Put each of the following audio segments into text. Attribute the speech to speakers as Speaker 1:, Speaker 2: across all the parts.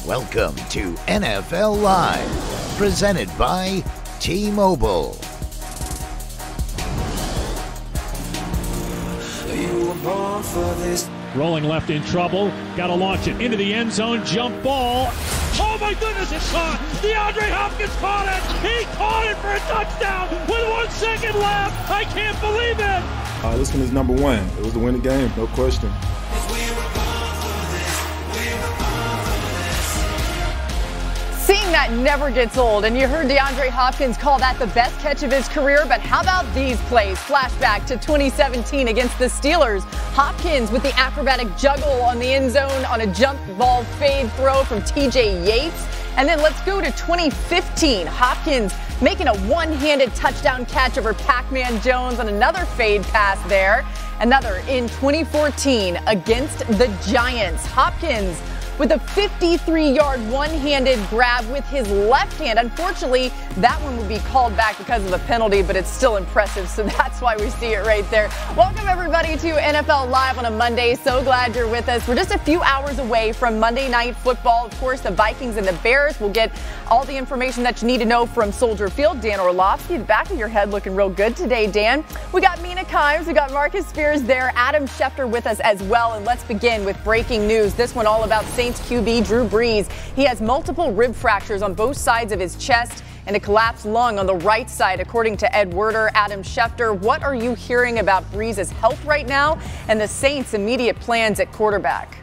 Speaker 1: Welcome to NFL Live, presented by T-Mobile.
Speaker 2: You were born for this.
Speaker 3: Rolling left in trouble. Got to launch it into the end zone. Jump ball. Oh my goodness, it's caught. DeAndre Hopkins caught it. He caught it for a touchdown with 1 second left. I can't believe it.
Speaker 4: This one is number one. It was to win the game, no question.
Speaker 5: Seeing that never gets old, and you heard DeAndre Hopkins call that the best catch of his career, but how about these plays? Flashback to 2017 against the Steelers. Hopkins with the acrobatic juggle on the end zone on a jump ball fade throw from TJ Yates. And then let's go to 2015. Hopkins making a one-handed touchdown catch over Pac-Man Jones on another fade pass there. Another in 2014 against the Giants. Hopkins with a 53-yard one-handed grab with his left hand. Unfortunately, that one would be called back because of the penalty, but it's still impressive, so that's why we see it right there. Welcome, everybody, to NFL Live on a Monday. So glad you're with us. We're just a few hours away from Monday Night Football. Of course, the Vikings and the Bears. We'll get all the information that you need to know from Soldier Field. Dan Orlovsky, the back of your head looking real good today, Dan. We got Mina Kimes. We got Marcus Spears there. Adam Schefter with us as well. And let's begin with breaking news. This one all about Saints QB Drew Brees. He has multiple rib fractures on both sides of his chest and a collapsed lung on the right side, according to Ed Werder. Adam Schefter, what are you hearing about Brees' health right now and the Saints' immediate plans at quarterback?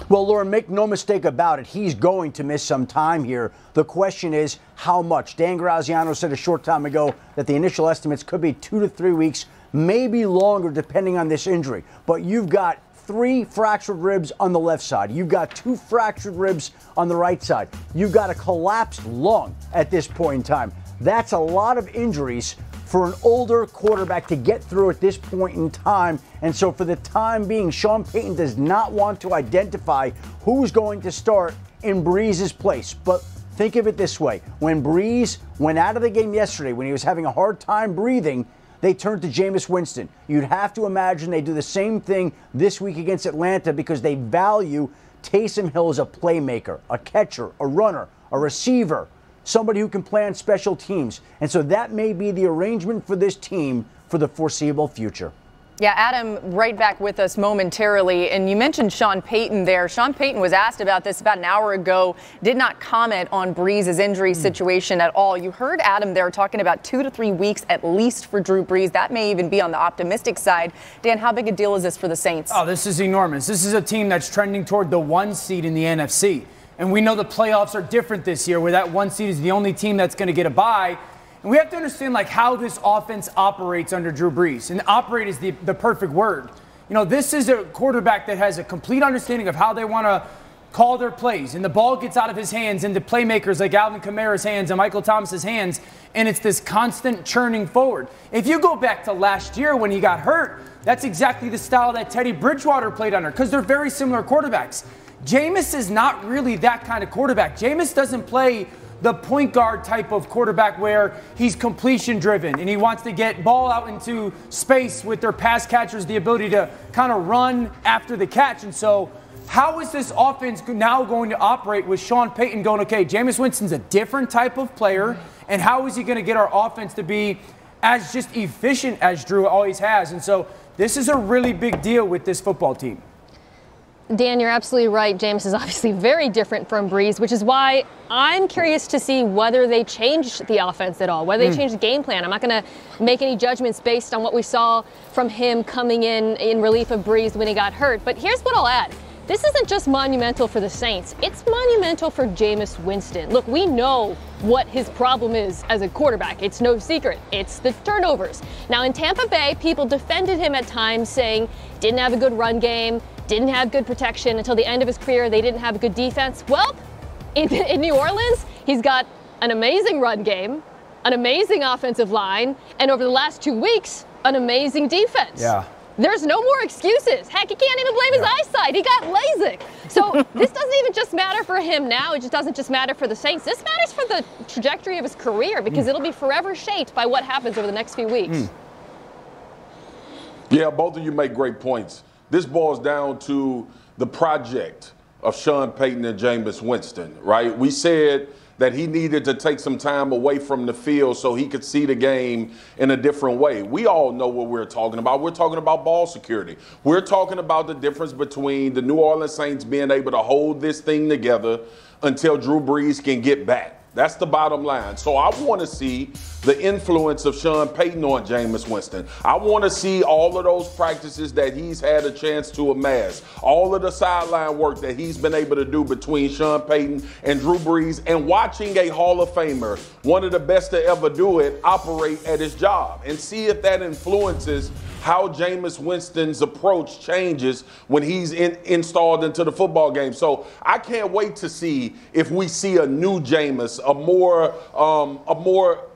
Speaker 6: Well, Laura, make no mistake about it. He's going to miss some time here. The question is, how much? Dan Graziano said a short time ago that the initial estimates could be 2 to 3 weeks, maybe longer, depending on this injury. But you've got 3 fractured ribs on the left side. You've got 2 fractured ribs on the right side. You've got a collapsed lung at this point in time. That's a lot of injuries for an older quarterback to get through at this point in time. And so for the time being, Sean Payton does not want to identify who's going to start in Brees' place. But think of it this way. When Brees went out of the game yesterday, when he was having a hard time breathing, they turned to Jameis Winston. You'd have to imagine they do the same thing this week against Atlanta because they value Taysom Hill as a playmaker, a catcher, a runner, a receiver, somebody who can play on special teams. And so that may be the arrangement for this team for the foreseeable future.
Speaker 5: Yeah, Adam, right back with us momentarily. And you mentioned Sean Payton there. Sean Payton was asked about this about an hour ago, did not comment on Brees' injury situation at all. You heard Adam there talking about 2 to 3 weeks at least for Drew Brees. That may even be on the optimistic side. Dan, how big a deal is this for the Saints?
Speaker 7: Oh, this is enormous. This is a team that's trending toward the 1 seed in the NFC. And we know the playoffs are different this year, where that 1 seed is the only team that's going to get a bye. And we have to understand how this offense operates under Drew Brees. And operate is the perfect word. You know, this is a quarterback that has a complete understanding of how they want to call their plays. And the ball gets out of his hands into playmakers like Alvin Kamara's hands and Michael Thomas's hands. And it's this constant churning forward. If you go back to last year when he got hurt, that's exactly the style that Teddy Bridgewater played under, because they're very similar quarterbacks. Jameis is not really that kind of quarterback. Jameis doesn't play the point guard type of quarterback where he's completion driven and he wants to get ball out into space with their pass catchers, the ability to kind of run after the catch. And so how is this offense now going to operate with Sean Payton going, okay, Jameis Winston's a different type of player, and how is he going to get our offense to be as just efficient as Drew always has? And so this is a really big deal with this football team.
Speaker 8: Dan, you're absolutely right. Jameis is obviously very different from Brees, which is why I'm curious to see whether they changed the offense at all, whether they changed the game plan. I'm not going to make any judgments based on what we saw from him coming in relief of Brees when he got hurt. But here's what I'll add. This isn't just monumental for the Saints. It's monumental for Jameis Winston. Look, we know what his problem is as a quarterback. It's no secret. It's the turnovers. Now, in Tampa Bay, people defended him at times, saying didn't have a good run game, didn't have good protection until the end of his career. They didn't have a good defense. Well, in New Orleans, he's got an amazing run game, an amazing offensive line, and over the last 2 weeks, an amazing defense. Yeah. There's no more excuses. Heck, he can't even blame his eyesight. He got LASIK. So this doesn't even just matter for him now. It just doesn't just matter for the Saints. This matters for the trajectory of his career because it'll be forever shaped by what happens over the next few weeks.
Speaker 9: Yeah, both of you make great points. This boils down to the project of Sean Payton and Jameis Winston, right? We said that he needed to take some time away from the field so he could see the game in a different way. We all know what we're talking about. We're talking about ball security. We're talking about the difference between the New Orleans Saints being able to hold this thing together until Drew Brees can get back. That's the bottom line. So I want to see the influence of Sean Payton on Jameis Winston. I want to see all of those practices that he's had a chance to amass, all of the sideline work that he's been able to do between Sean Payton and Drew Brees, and watching a Hall of Famer, one of the best to ever do it, operate at his job, and see if that influences how Jameis Winston's approach changes when he's installed into the football game. So I can't wait to see if we see a new Jameis, a more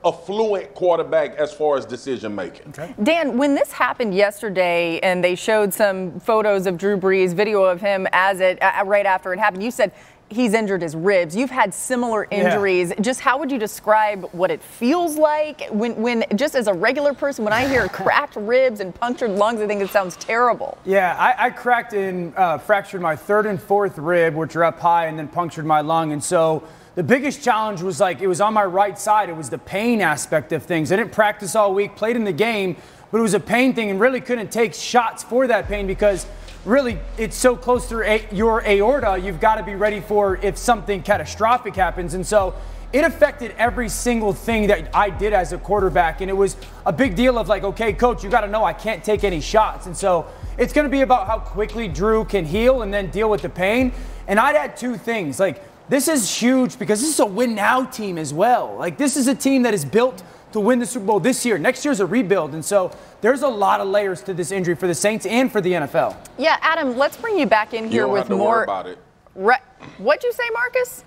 Speaker 9: affluent quarterback as far as decision making.
Speaker 5: Okay. Dan, when this happened yesterday and they showed some photos of Drew Brees, video of him right after it happened, you said he's injured his ribs. You've had similar injuries. Yeah. Just how would you describe what it feels like when just as a regular person, when I hear cracked ribs and punctured lungs, I think it sounds terrible.
Speaker 7: Yeah, I cracked and fractured my third and fourth rib, which are up high, and then punctured my lung. And so the biggest challenge was it was on my right side. It was the pain aspect of things. I didn't practice all week, played in the game, but it was a pain thing and really couldn't take shots for that pain because really, it's so close to your aorta, you've got to be ready for if something catastrophic happens. And so it affected every single thing that I did as a quarterback. And it was a big deal of okay, coach, you got to know I can't take any shots. And so it's going to be about how quickly Drew can heal and then deal with the pain. And I'd add two things. This is huge because this is a win now team as well. This is a team that is built to win the Super Bowl this year. Next year's a rebuild. And so there's a lot of layers to this injury for the Saints and for the NFL.
Speaker 5: Yeah, Adam, let's bring you back in here with more.
Speaker 9: You don't have to worry about it.
Speaker 5: What'd you say, Marcus?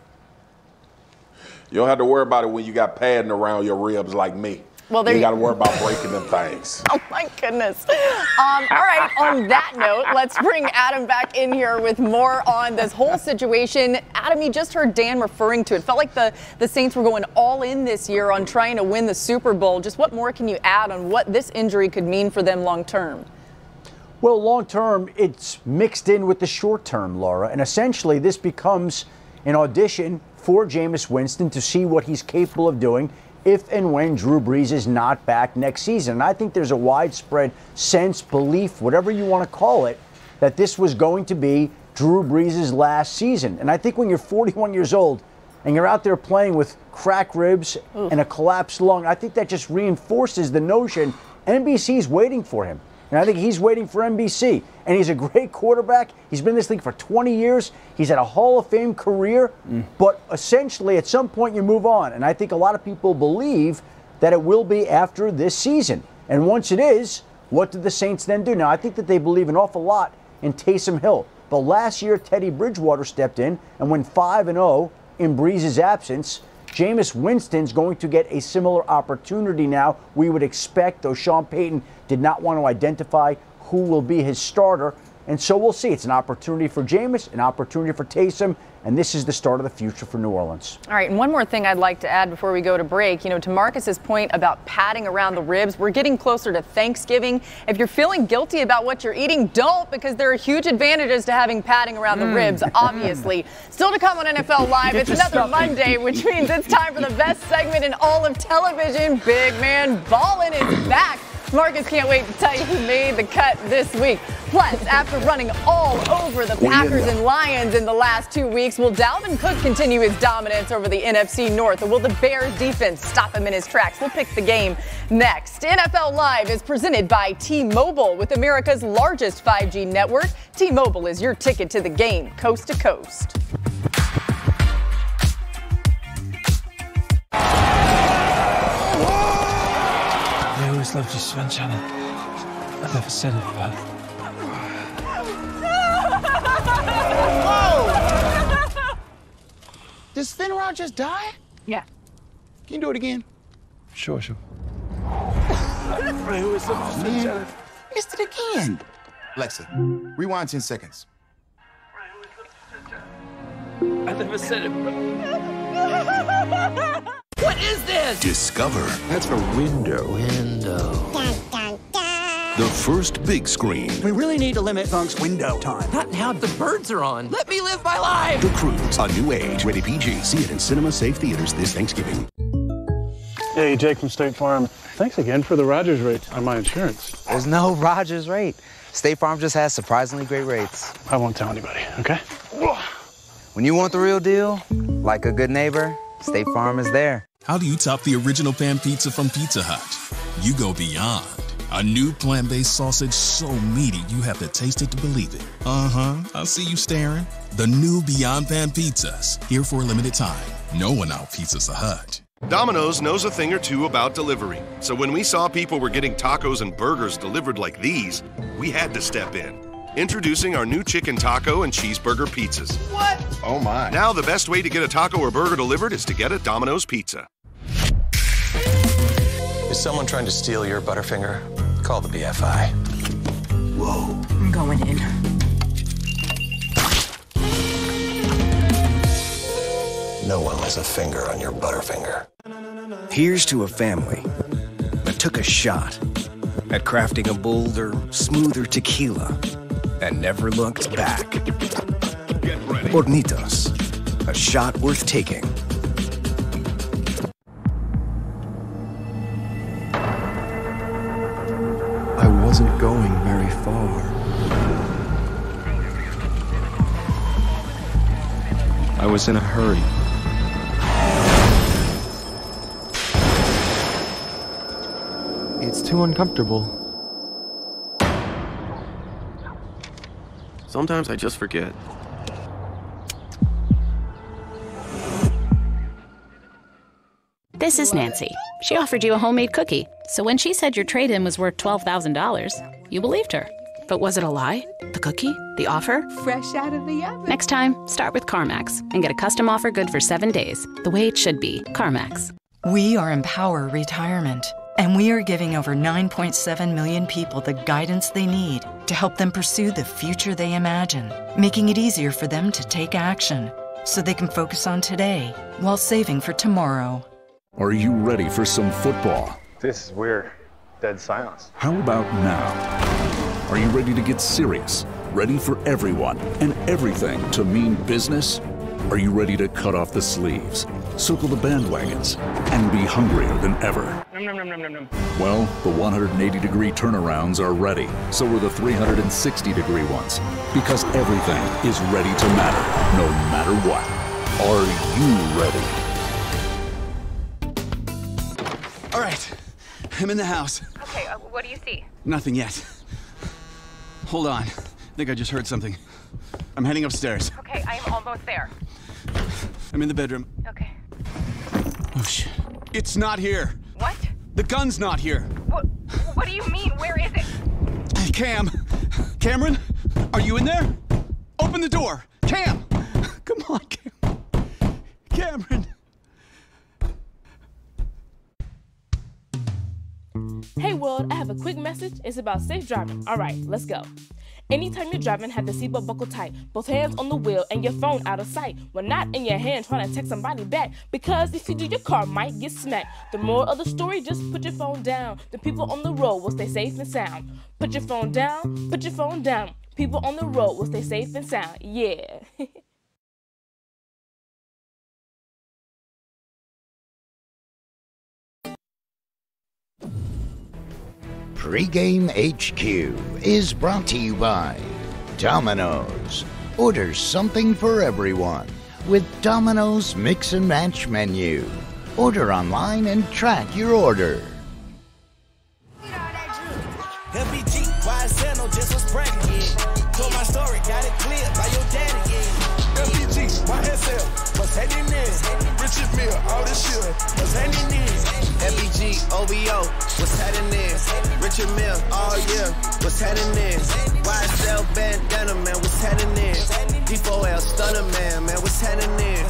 Speaker 9: You don't have to worry about it when you got padding around your ribs like me.
Speaker 5: Well,
Speaker 9: you got to worry about breaking them things.
Speaker 5: Oh, my goodness. All right, on that note, let's bring Adam back in here with more on this whole situation. Adam, you just heard Dan referring to it. Felt like the Saints were going all in this year on trying to win the Super Bowl. Just what more can you add on what this injury could mean for them long term?
Speaker 6: Well, long term, it's mixed in with the short term, Laura. And essentially, this becomes an audition for Jameis Winston to see what he's capable of doing if and when Drew Brees is not back next season. And I think there's a widespread sense, belief, whatever you want to call it, that this was going to be Drew Brees' last season. And I think when you're 41 years old and you're out there playing with cracked ribs and a collapsed lung, I think that just reinforces the notion NBC's waiting for him. And I think he's waiting for NBC. And he's a great quarterback. He's been in this league for 20 years. He's had a Hall of Fame career. But essentially, at some point, you move on. And I think a lot of people believe that it will be after this season. And once it is, what do the Saints then do? Now, I think that they believe an awful lot in Taysom Hill. But last year, Teddy Bridgewater stepped in and went 5-0 in Brees' absence. Jameis Winston's going to get a similar opportunity now. We would expect, though Sean Payton did not want to identify who will be his starter. And so we'll see. It's an opportunity for Jameis, an opportunity for Taysom, and this is the start of the future for New Orleans.
Speaker 5: All right, and one more thing I'd like to add before we go to break. To Marcus's point about padding around the ribs, we're getting closer to Thanksgiving. If you're feeling guilty about what you're eating, don't, because there are huge advantages to having padding around the ribs, obviously. Still to come on NFL Live, it's another Monday, which means it's time for the best segment in all of television. Big Man Ballin' is back. Marcus can't wait to tell you who made the cut this week. Plus, after running all over the Packers and Lions in the last 2 weeks, will Dalvin Cook continue his dominance over the NFC North, or will the Bears defense stop him in his tracks? We'll pick the game next. NFL Live is presented by T-Mobile. With America's largest 5G network, T-Mobile is your ticket to the game, coast to coast.
Speaker 2: I always loved you, Sven Shannon. I never said it, but...
Speaker 10: Whoa! Did Sven Rod just die?
Speaker 5: Yeah.
Speaker 10: Can you do it again?
Speaker 2: Sure.
Speaker 10: I always loved you, Sven Shannon. Missed it again. Alexa, rewind 10 seconds.
Speaker 2: I never said it,
Speaker 1: What is this? Discover.
Speaker 2: That's a window.
Speaker 1: Window.
Speaker 11: Dun, dun, dun. The first big screen.
Speaker 10: We really need to limit Funk's window time.
Speaker 12: Not now the birds are on. Let me live my life.
Speaker 11: The Cruise, a new age, rated PG. See it in cinema-safe theaters this Thanksgiving.
Speaker 13: Hey, Jake from State Farm. Thanks again for the Rogers rate on my insurance.
Speaker 14: There's no Rogers rate. State Farm just has surprisingly great rates.
Speaker 13: I won't tell anybody, okay?
Speaker 14: When you want the real deal, like a good neighbor, State Farm is there.
Speaker 15: How do you top the original pan pizza from Pizza Hut? You go beyond. A new plant-based sausage so meaty you have to taste it to believe it. Uh-huh, I see you staring. The new Beyond Pan Pizzas, here for a limited time. No one out-pizzas the Hut.
Speaker 16: Domino's knows a thing or two about delivery. So when we saw people were getting tacos and burgers delivered like these, we had to step in. Introducing our new chicken taco and cheeseburger pizzas.
Speaker 10: What?
Speaker 16: Oh my. Now the best way to get a taco or burger delivered is to get a Domino's pizza.
Speaker 17: Is someone trying to steal your Butterfinger? Call the BFI.
Speaker 10: Whoa. I'm going in.
Speaker 17: No one lays a finger on your Butterfinger.
Speaker 18: Here's to a family that took a shot at crafting a bolder, smoother tequila and never looked back. Hornitos, a shot worth taking.
Speaker 19: I wasn't going very far. I was in a hurry. It's too uncomfortable. Sometimes I just forget.
Speaker 20: This is Nancy. She offered you a homemade cookie. So when she said your trade-in was worth $12,000, you believed her. But was it a lie? The cookie? The offer?
Speaker 21: Fresh out of the oven.
Speaker 20: Next time, start with CarMax and get a custom offer good for 7 days. The way it should be. CarMax.
Speaker 22: We are Empower Retirement, and we are giving over 9.7 million people the guidance they need to help them pursue the future they imagine, making it easier for them to take action so they can focus on today while saving for tomorrow.
Speaker 11: Are you ready for some football?
Speaker 13: This is weird. Dead silence.
Speaker 11: How about now? Are you ready to get serious? Ready for everyone and everything to mean business? Are you ready to cut off the sleeves, circle the bandwagons, and be hungrier than ever? Well, the 180-degree turnarounds are ready. So are the 360-degree ones. Because everything is ready to matter, no matter what. Are you ready?
Speaker 10: All right, I'm in the house.
Speaker 23: Okay, what do you see?
Speaker 10: Nothing yet. Hold on. I think I just heard something. I'm heading upstairs.
Speaker 23: Okay, I am almost there.
Speaker 10: I'm in the bedroom.
Speaker 23: Okay.
Speaker 10: Oh, shit. It's not here.
Speaker 23: What?
Speaker 10: The gun's not here.
Speaker 23: What do you mean? Where is it?
Speaker 10: Cameron? Are you in there? Open the door. Cam! Come on, Cameron.
Speaker 24: Hey world, I have a quick message. It's about safe driving. All right, let's go. Anytime you're driving, have the seatbelt buckled tight. Both hands on the wheel and your phone out of sight. When not in your hand trying to text somebody back. Because if you do, your car might get smacked. The moral of the story, just put your phone down. The people on the road will stay safe and sound. Put your phone down, put your phone down. People on the road will stay safe and sound. Yeah.
Speaker 1: Pre-Game HQ is brought to you by Domino's. Order something for everyone with Domino's Mix and Match menu. Order online and track your order.
Speaker 25: LBG, YSL, just was bragging, yeah. Told my story, got it clear by your daddy, yeah. LBG, YSL, what's happening there? Richard Mille, all this shit, what's happening there? LBG, OVO, what's happening there? Richard Mille, all year, what's happening there? YSL bandana, man, what's happening there? D4L stunner, man, what's happening there?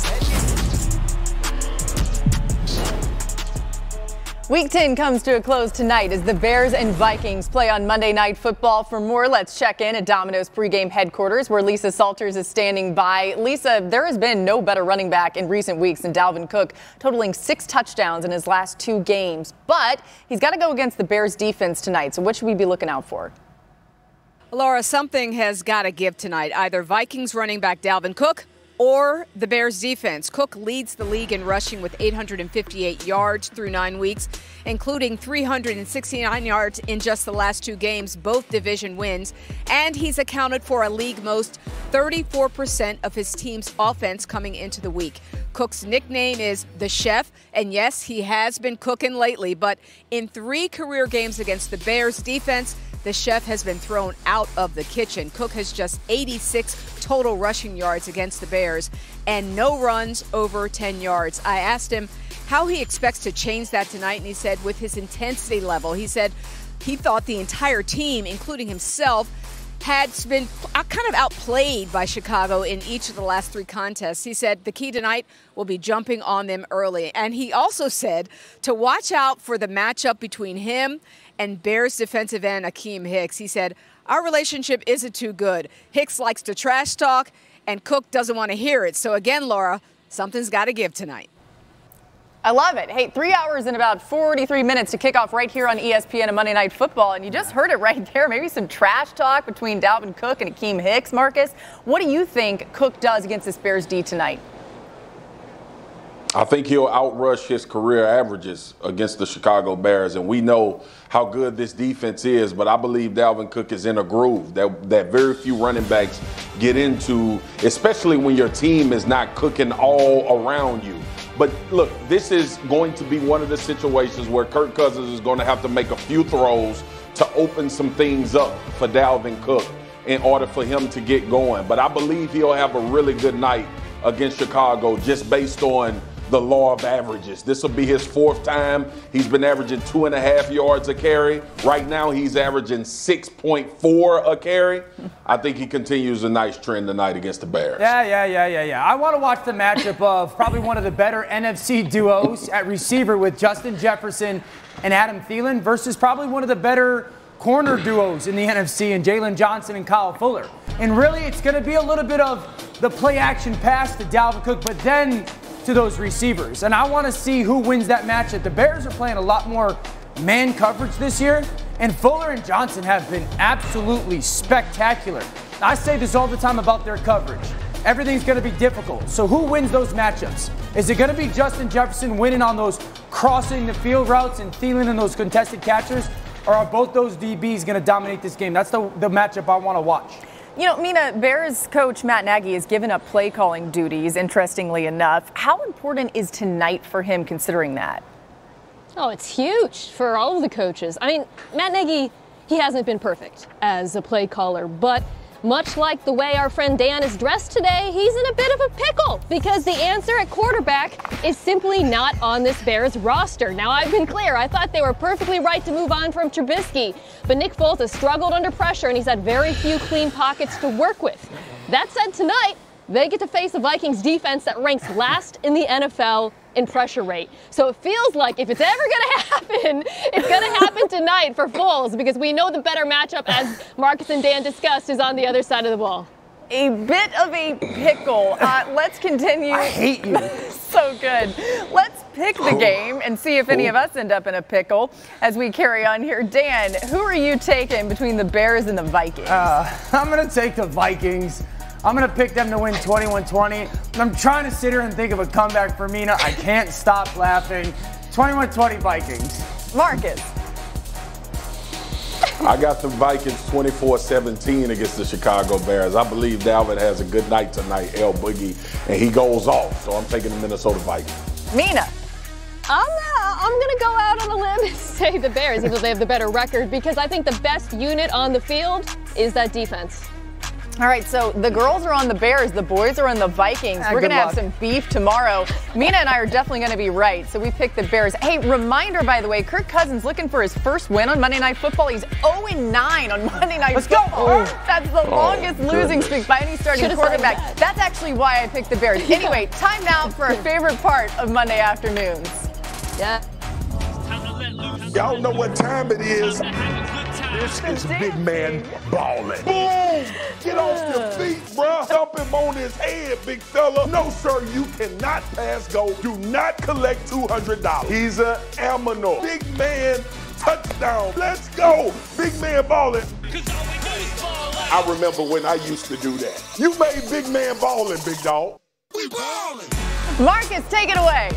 Speaker 5: Week 10 comes to a close tonight as the Bears and Vikings play on Monday Night Football. For more, let's check in at Domino's pregame headquarters where Lisa Salters is standing by. Lisa, there has been no better running back in recent weeks than Dalvin Cook, totaling 6 touchdowns in his last 2 games. But he's got to go against the Bears defense tonight, so what should we be looking out for?
Speaker 3: Laura, something has got to give tonight. Either Vikings running back Dalvin Cook or the Bears defense. Cook leads the league in rushing with 858 yards through 9 weeks, including 369 yards in just the last 2 games, both division wins. And he's accounted for a league most 34% of his team's offense coming into the week. Cook's nickname is the Chef, and yes, he has been cooking lately, but in 3 career games against the Bears defense, the Chef has been thrown out of the kitchen. Cook has just 86 total rushing yards against the Bears and no runs over 10 yards. I asked him how he expects to change that tonight, and he said with his intensity level, he said he thought the entire team, including himself, had been kind of outplayed by Chicago in each of the last 3 contests. He said the key tonight will be jumping on them early. And he also said to watch out for the matchup between him and Bears defensive end Akeem Hicks. He said, our relationship isn't too good. Hicks likes to trash talk, and Cook doesn't want to hear it. So again, Laura, something's got to give tonight.
Speaker 5: I love it. Hey, 3 hours and about 43 minutes to kick off right here on ESPN and Monday Night Football. And you just heard it right there. Maybe some trash talk between Dalvin Cook and Akeem Hicks. Marcus, what do you think Cook does against this Bears D tonight?
Speaker 9: I think he'll outrush his career averages against the Chicago Bears, and we know how good this defense is, but I believe Dalvin Cook is in a groove that very few running backs get into, especially when your team is not cooking all around you. But look, this is going to be one of the situations where Kirk Cousins is going to have to make a few throws to open some things up for Dalvin Cook in order for him to get going. But I believe he'll have a really good night against Chicago just based on the law of averages. This will be his 4th time. He's been averaging 2.5 yards a carry. Right now, he's averaging 6.4 a carry. I think he continues a nice trend tonight against the Bears.
Speaker 4: Yeah. I want to watch the matchup of probably one of the better NFC duos at receiver with Justin Jefferson and Adam Thielen versus probably one of the better corner duos in the NFC and Jalen Johnson and Kyle Fuller. And really, it's going to be a little bit of the play-action pass to Dalvin Cook, but then to those receivers. And I want to see who wins that matchup. The Bears are playing a lot more man coverage this year, and Fuller and Johnson have been absolutely spectacular. I say this all the time about their coverage. Everything's going to be difficult. So who wins those matchups? Is it going to be Justin Jefferson winning on those crossing the field routes and Thielen and those contested catchers? Or are both those DBs going to dominate this game? That's the matchup I want to watch.
Speaker 5: You know, Mina, Bears coach Matt Nagy has given up play calling duties, interestingly enough. How important is tonight for him considering that?
Speaker 7: Oh, it's huge for all of the coaches. I mean, Matt Nagy, he hasn't been perfect as a play caller, but much like the way our friend Dan is dressed today, he's in a bit of a pickle because the answer at quarterback is simply not on this Bears roster. Now, I've been clear. I thought they were perfectly right to move on from Trubisky, but Nick Foles has struggled under pressure and he's had very few clean pockets to work with. That said, tonight, they get to face a Vikings defense that ranks last in the NFL in pressure rate. So it feels like if it's ever going to happen, it's going to happen tonight for Foles because we know the better matchup, as Marcus and Dan discussed, is on the other side of the ball.
Speaker 5: A bit of a pickle. Let's continue.
Speaker 4: I hate you.
Speaker 5: So good. Let's pick the game and see if any of us end up in a pickle as we carry on here. Dan, who are you taking between the Bears and the Vikings?
Speaker 4: I'm going to take the Vikings. I'm going to pick them to win 21-20. I'm trying to sit here and think of a comeback for Mina. I can't stop laughing. 21-20 Vikings.
Speaker 5: Marcus.
Speaker 9: I got the Vikings 24-17 against the Chicago Bears. I believe Dalvin has a good night tonight, El Boogie, and he goes off. So I'm taking the Minnesota Vikings.
Speaker 5: Mina.
Speaker 7: I'm going to go out on a limb and say the Bears, even though they have the better record, because I think the best unit on the field is that defense.
Speaker 5: All right, so the girls are on the Bears, the boys are on the Vikings. We're going to have some beef tomorrow. Mina and I are definitely going to be right, so we picked the Bears. Hey, reminder, by the way, Kirk Cousins looking for his first win on Monday Night Football. He's 0-9 on Monday Night Football. That's the longest losing streak by any starting quarterback. That's actually why I picked the Bears. Anyway, time now for our favorite part of Monday afternoons.
Speaker 7: Yeah.
Speaker 9: Y'all know what time it is. This is big man ballin'. Boom! Get off your feet, bruh. Dump him on his head, big fella. No, sir, you cannot pass go. Do not collect $200. He's an aminal. Big man touchdown. Let's go. Big man ballin'. I remember when I used to do that. You made big man ballin', big dog. We ballin'.
Speaker 5: Marcus, take it away.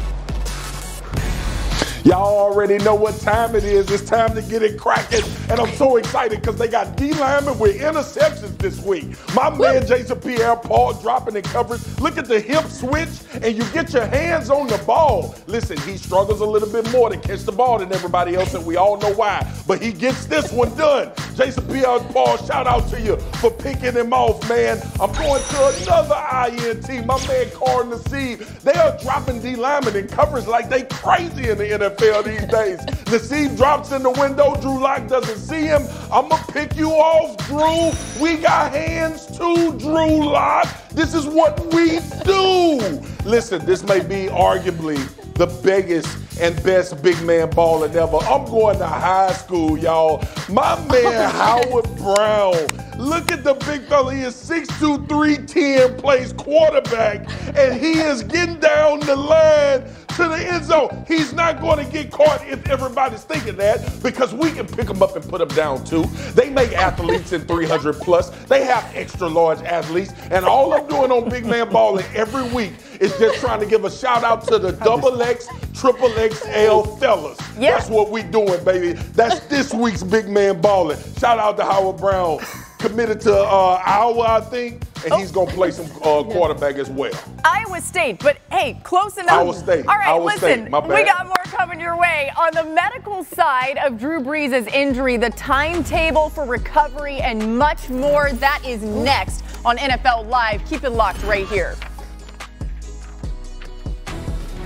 Speaker 9: Y'all already know what time it is. It's time to get it cracking. And I'm so excited because they got D linemen with interceptions this week. My man Jason Pierre-Paul dropping in coverage. Look at the hip switch, and you get your hands on the ball. Listen, he struggles a little bit more to catch the ball than everybody else, and we all know why. But he gets this one done. Jason Pierre-Paul, shout out to you for picking him off, man. I'm going to another INT. My man Carl Nassib. They are dropping D linemen in coverage like they crazy in the NFL these days. Nassib drops in the window. Drew Lock doesn't see him. I'm going to pick you off, Drew. We got hands too, Drew Lock. This is what we do. Listen, this may be arguably the biggest and best big man balling ever. I'm going to high school, y'all. My man Howard Brown. Look at the big fella. He is 6'2", 310, plays quarterback, and he is getting down the line to the end zone. He's not going to get caught if everybody's thinking that, because we can pick him up and put him down too. They make athletes in 300 plus. They have extra large athletes, and all I'm doing on Big Man Balling every week is just trying to give a shout out to the XX, XXL fellas. Yep. That's what we doing, baby. That's this week's Big Man Balling. Shout out to Howard Brown. Committed to Iowa, I think, and he's going to play some quarterback as well.
Speaker 5: Iowa State, but hey, close enough.
Speaker 9: Iowa State.
Speaker 5: All right,
Speaker 9: Iowa
Speaker 5: listen,
Speaker 9: State. My bad.
Speaker 5: We got more coming your way. On the medical side of Drew Brees' injury, the timetable for recovery and much more, that is next on NFL Live. Keep it locked right here.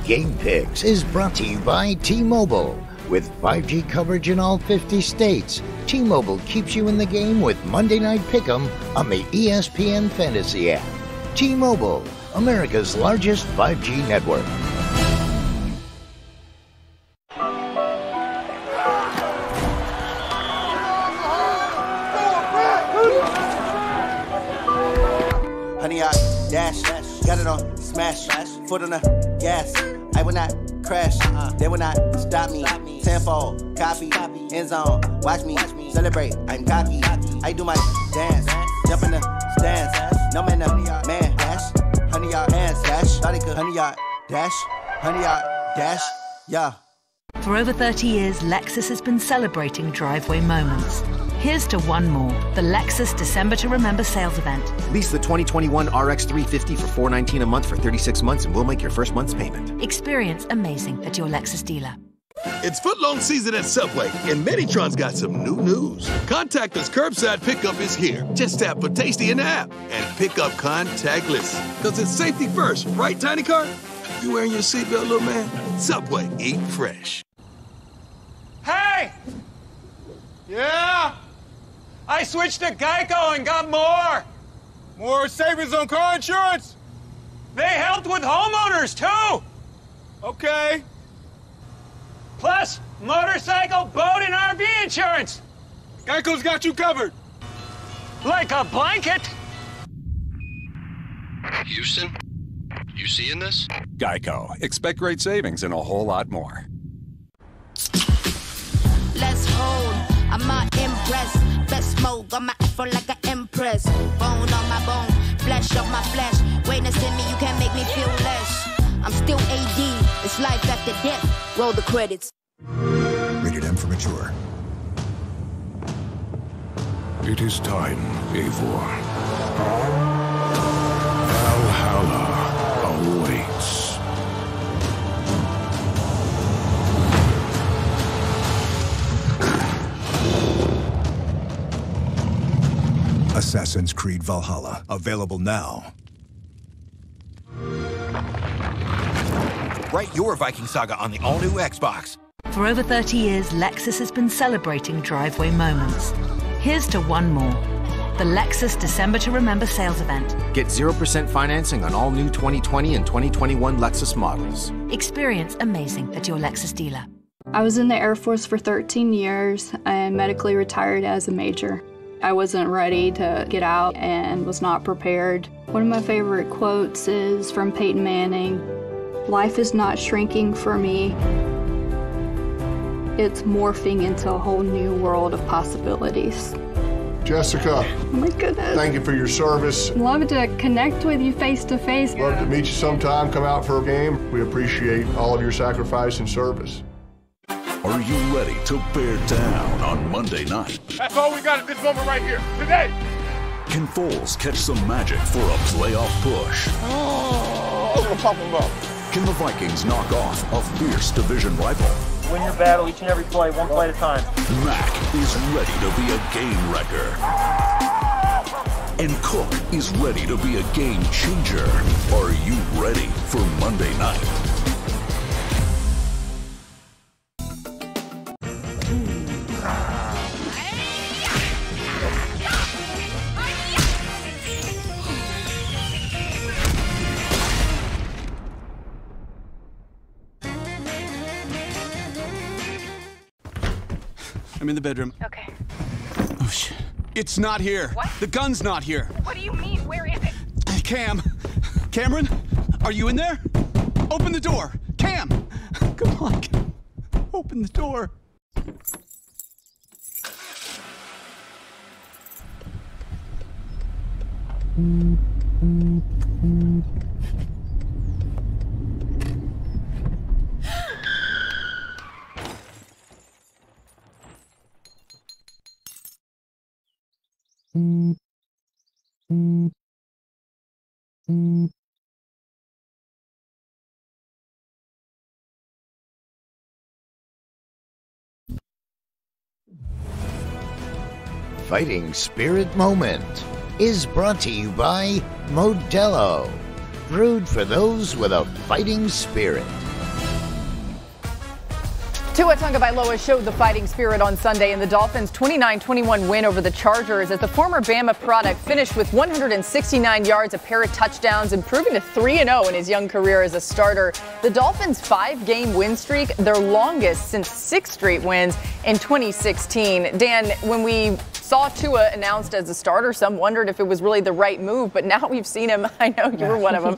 Speaker 1: Game Picks is brought to you by T-Mobile. With 5G coverage in all 50 states, T-Mobile keeps you in the game with Monday Night Pick'em on the ESPN Fantasy app. T-Mobile, America's largest 5G network.
Speaker 2: Honey, I dash, got it on smash, foot on the gas. I will not crash, they will not stop me. Tenfold, copy, end zone, watch me celebrate. I'm cocky, I do my dance, jump in the stands. No man, man dash, honey yard hands dash, honey yard dash, yeah.
Speaker 6: For over 30 years, Lexus has been celebrating driveway moments. Here's to one more, the Lexus December to Remember sales event.
Speaker 8: Lease the 2021 RX 350 for $419 a month for 36 months and we'll make your first month's payment.
Speaker 6: Experience amazing at your Lexus dealer.
Speaker 12: It's footlong season at Subway, and Meditron's got some new news. Contactless curbside pickup is here. Just tap for Tasty in the app and pick up contactless. Because it's safety first, right, Tiny Car? You wearing your seatbelt, little man? Subway, eat fresh.
Speaker 21: Hey! Yeah? I switched to Geico and got more. More savings on car insurance. They helped with homeowners, too. Okay. Plus, motorcycle, boat, and RV insurance. Geico's got you covered. Like a blanket.
Speaker 26: Houston, you seeing this?
Speaker 27: Geico. Expect great savings and a whole lot more.
Speaker 28: Let's hold. I'm not impressed. Best smoke on my afro like an empress. Bone on my bone, flesh on my flesh. Witness in me, you can't make me feel less. I'm still AD. It's life after death. Roll the credits.
Speaker 29: Rated M for mature.
Speaker 11: It is time, Eivor. Valhalla awaits.
Speaker 29: Assassin's Creed Valhalla. Available now.
Speaker 30: Write your Viking saga on the all-new Xbox.
Speaker 6: For over 30 years, Lexus has been celebrating driveway moments. Here's to one more, the Lexus December to Remember sales event.
Speaker 8: Get 0% financing on all new 2020 and 2021 Lexus models.
Speaker 6: Experience amazing at your Lexus dealer.
Speaker 13: I was in the Air Force for 13 years and medically retired as a major. I wasn't ready to get out and was not prepared. One of my favorite quotes is from Peyton Manning. Life is not shrinking for me. It's morphing into a whole new world of possibilities.
Speaker 14: Jessica,
Speaker 13: oh my goodness.
Speaker 14: Thank you for your service.
Speaker 13: Love to connect with you face to face.
Speaker 14: Love to meet you sometime, come out for a game. We appreciate all of your sacrifice and service.
Speaker 11: Are you ready to bear down on Monday night?
Speaker 21: That's all we got at this moment right here, today.
Speaker 11: Can Foles catch some magic for a playoff push?
Speaker 21: Oh, I'm gonna pop him up.
Speaker 11: Can the Vikings knock off a fierce division rival?
Speaker 15: Win your battle each and every play, one play at a time.
Speaker 11: Mac is ready to be a game wrecker. And Cook is ready to be a game changer. Are you ready for Monday night?
Speaker 10: I'm in the bedroom.
Speaker 24: Okay.
Speaker 10: Oh, shit. It's not here.
Speaker 24: What?
Speaker 10: The gun's not here.
Speaker 24: What do you mean? Where is it?
Speaker 10: Cameron, are you in there? Open the door. Cam, come on. Open the door.
Speaker 1: Fighting Spirit Moment is brought to you by Modelo, brewed for those with a fighting spirit.
Speaker 5: Tua Tagovailoa showed the fighting spirit on Sunday in the Dolphins' 29-21 win over the Chargers as the former Bama product finished with 169 yards, a pair of touchdowns, improving to 3-0 in his young career as a starter. The Dolphins' 5-game win streak, their longest since 6 straight wins in 2016. Dan, when we saw Tua announced as a starter, some wondered if it was really the right move, but now we've seen him, I know you were one of them,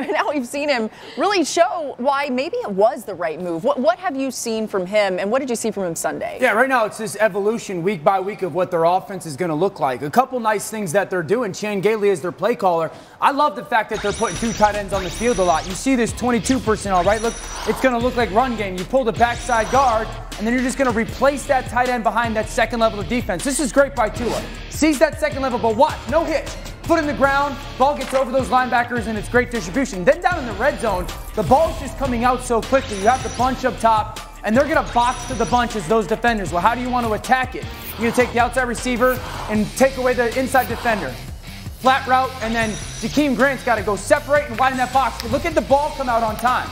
Speaker 5: now we've seen him really show why maybe it was the right move. What have you seen from him, and what did you see from him Sunday?
Speaker 4: Yeah, right now it's this evolution week by week of what their offense is going to look like. A couple nice things that they're doing. Chan Gailey is their play caller. I love the fact that they're putting 2 tight ends on the field a lot. You see this 22 personnel, right? Look, it's going to look like run game. You pull the backside guard, and then you're just going to replace that tight end behind that second level of defense. This is great by Tua. Sees that second level, but watch, no hit. Foot in the ground, ball gets over those linebackers, and it's great distribution. Then down in the red zone, the ball's just coming out so quickly. You have the bunch up top, and they're going to box to the bunch as those defenders. Well, how do you want to attack it? You're going to take the outside receiver and take away the inside defender. Flat route, and then Jakeem Grant's got to go separate and widen that box. But look at the ball come out on time.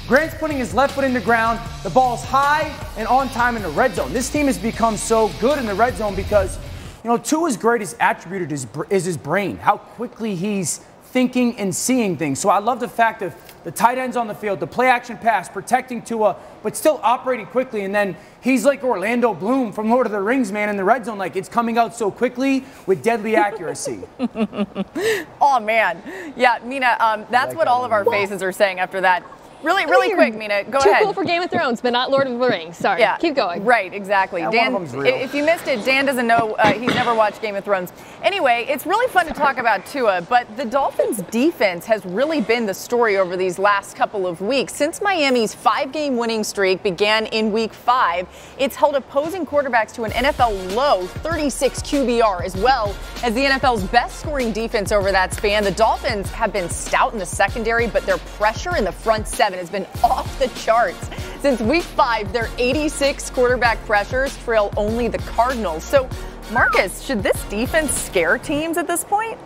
Speaker 4: Grant's putting his left foot in the ground. The ball's high and on time in the red zone. This team has become so good in the red zone because, you know, Tua's greatest attribute is his brain, how quickly he's thinking and seeing things. So I love the fact that the tight ends on the field, the play action pass, protecting Tua, but still operating quickly. And then he's like Orlando Bloom from Lord of the Rings, man, in the red zone. Like, it's coming out so quickly with deadly accuracy.
Speaker 5: Oh, man. Yeah, Mina, that's what all of our faces are saying after that. Really quick, Mina, go ahead.
Speaker 7: Too cool for Game of Thrones, but not Lord of the Rings. Sorry,
Speaker 5: yeah,
Speaker 7: keep going.
Speaker 5: Right, exactly.
Speaker 7: Yeah,
Speaker 5: Dan,
Speaker 7: one of them's real.
Speaker 5: If you missed it, Dan doesn't know. He's never watched Game of Thrones. Anyway, it's really fun to talk about Tua, but the Dolphins' defense has really been the story over these last couple of weeks. Since Miami's 5-game winning streak began in Week 5, it's held opposing quarterbacks to an NFL low 36 QBR, as well as the NFL's best scoring defense over that span. The Dolphins have been stout in the secondary, but their pressure in the front 7 has been off the charts. Since Week 5, their 86 quarterback pressures trail only the Cardinals. So, Marcus, should this defense scare teams at this point?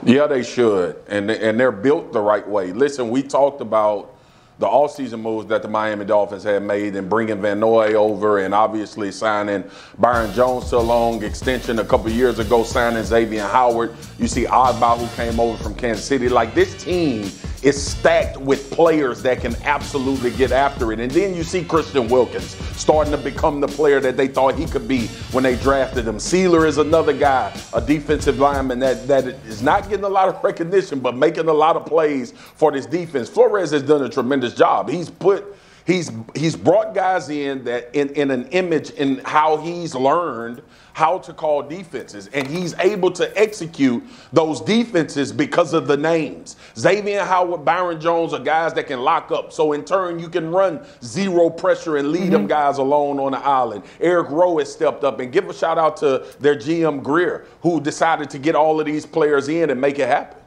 Speaker 9: Yeah, they should, and they're built the right way. Listen, we talked about the offseason moves that the Miami Dolphins had made and bringing Van Noy over and obviously signing Byron Jones to a long extension a couple years ago, signing Xavier Howard. You see Oddball, who came over from Kansas City. Like, this team is stacked with players that can absolutely get after it. And then you see Christian Wilkins starting to become the player that they thought he could be when they drafted him. Sealer is another guy, a defensive lineman that is not getting a lot of recognition, but making a lot of plays for this defense. Flores has done a tremendous job. He's brought guys in that in an image in how he's learned how to call defenses, and he's able to execute those defenses because of the names. Xavier Howard, Byron Jones are guys that can lock up. So in turn, you can run zero pressure and lead them guys alone on the island. Eric Rowe has stepped up, and give a shout out to their GM Greer, who decided to get all of these players in and make it happen.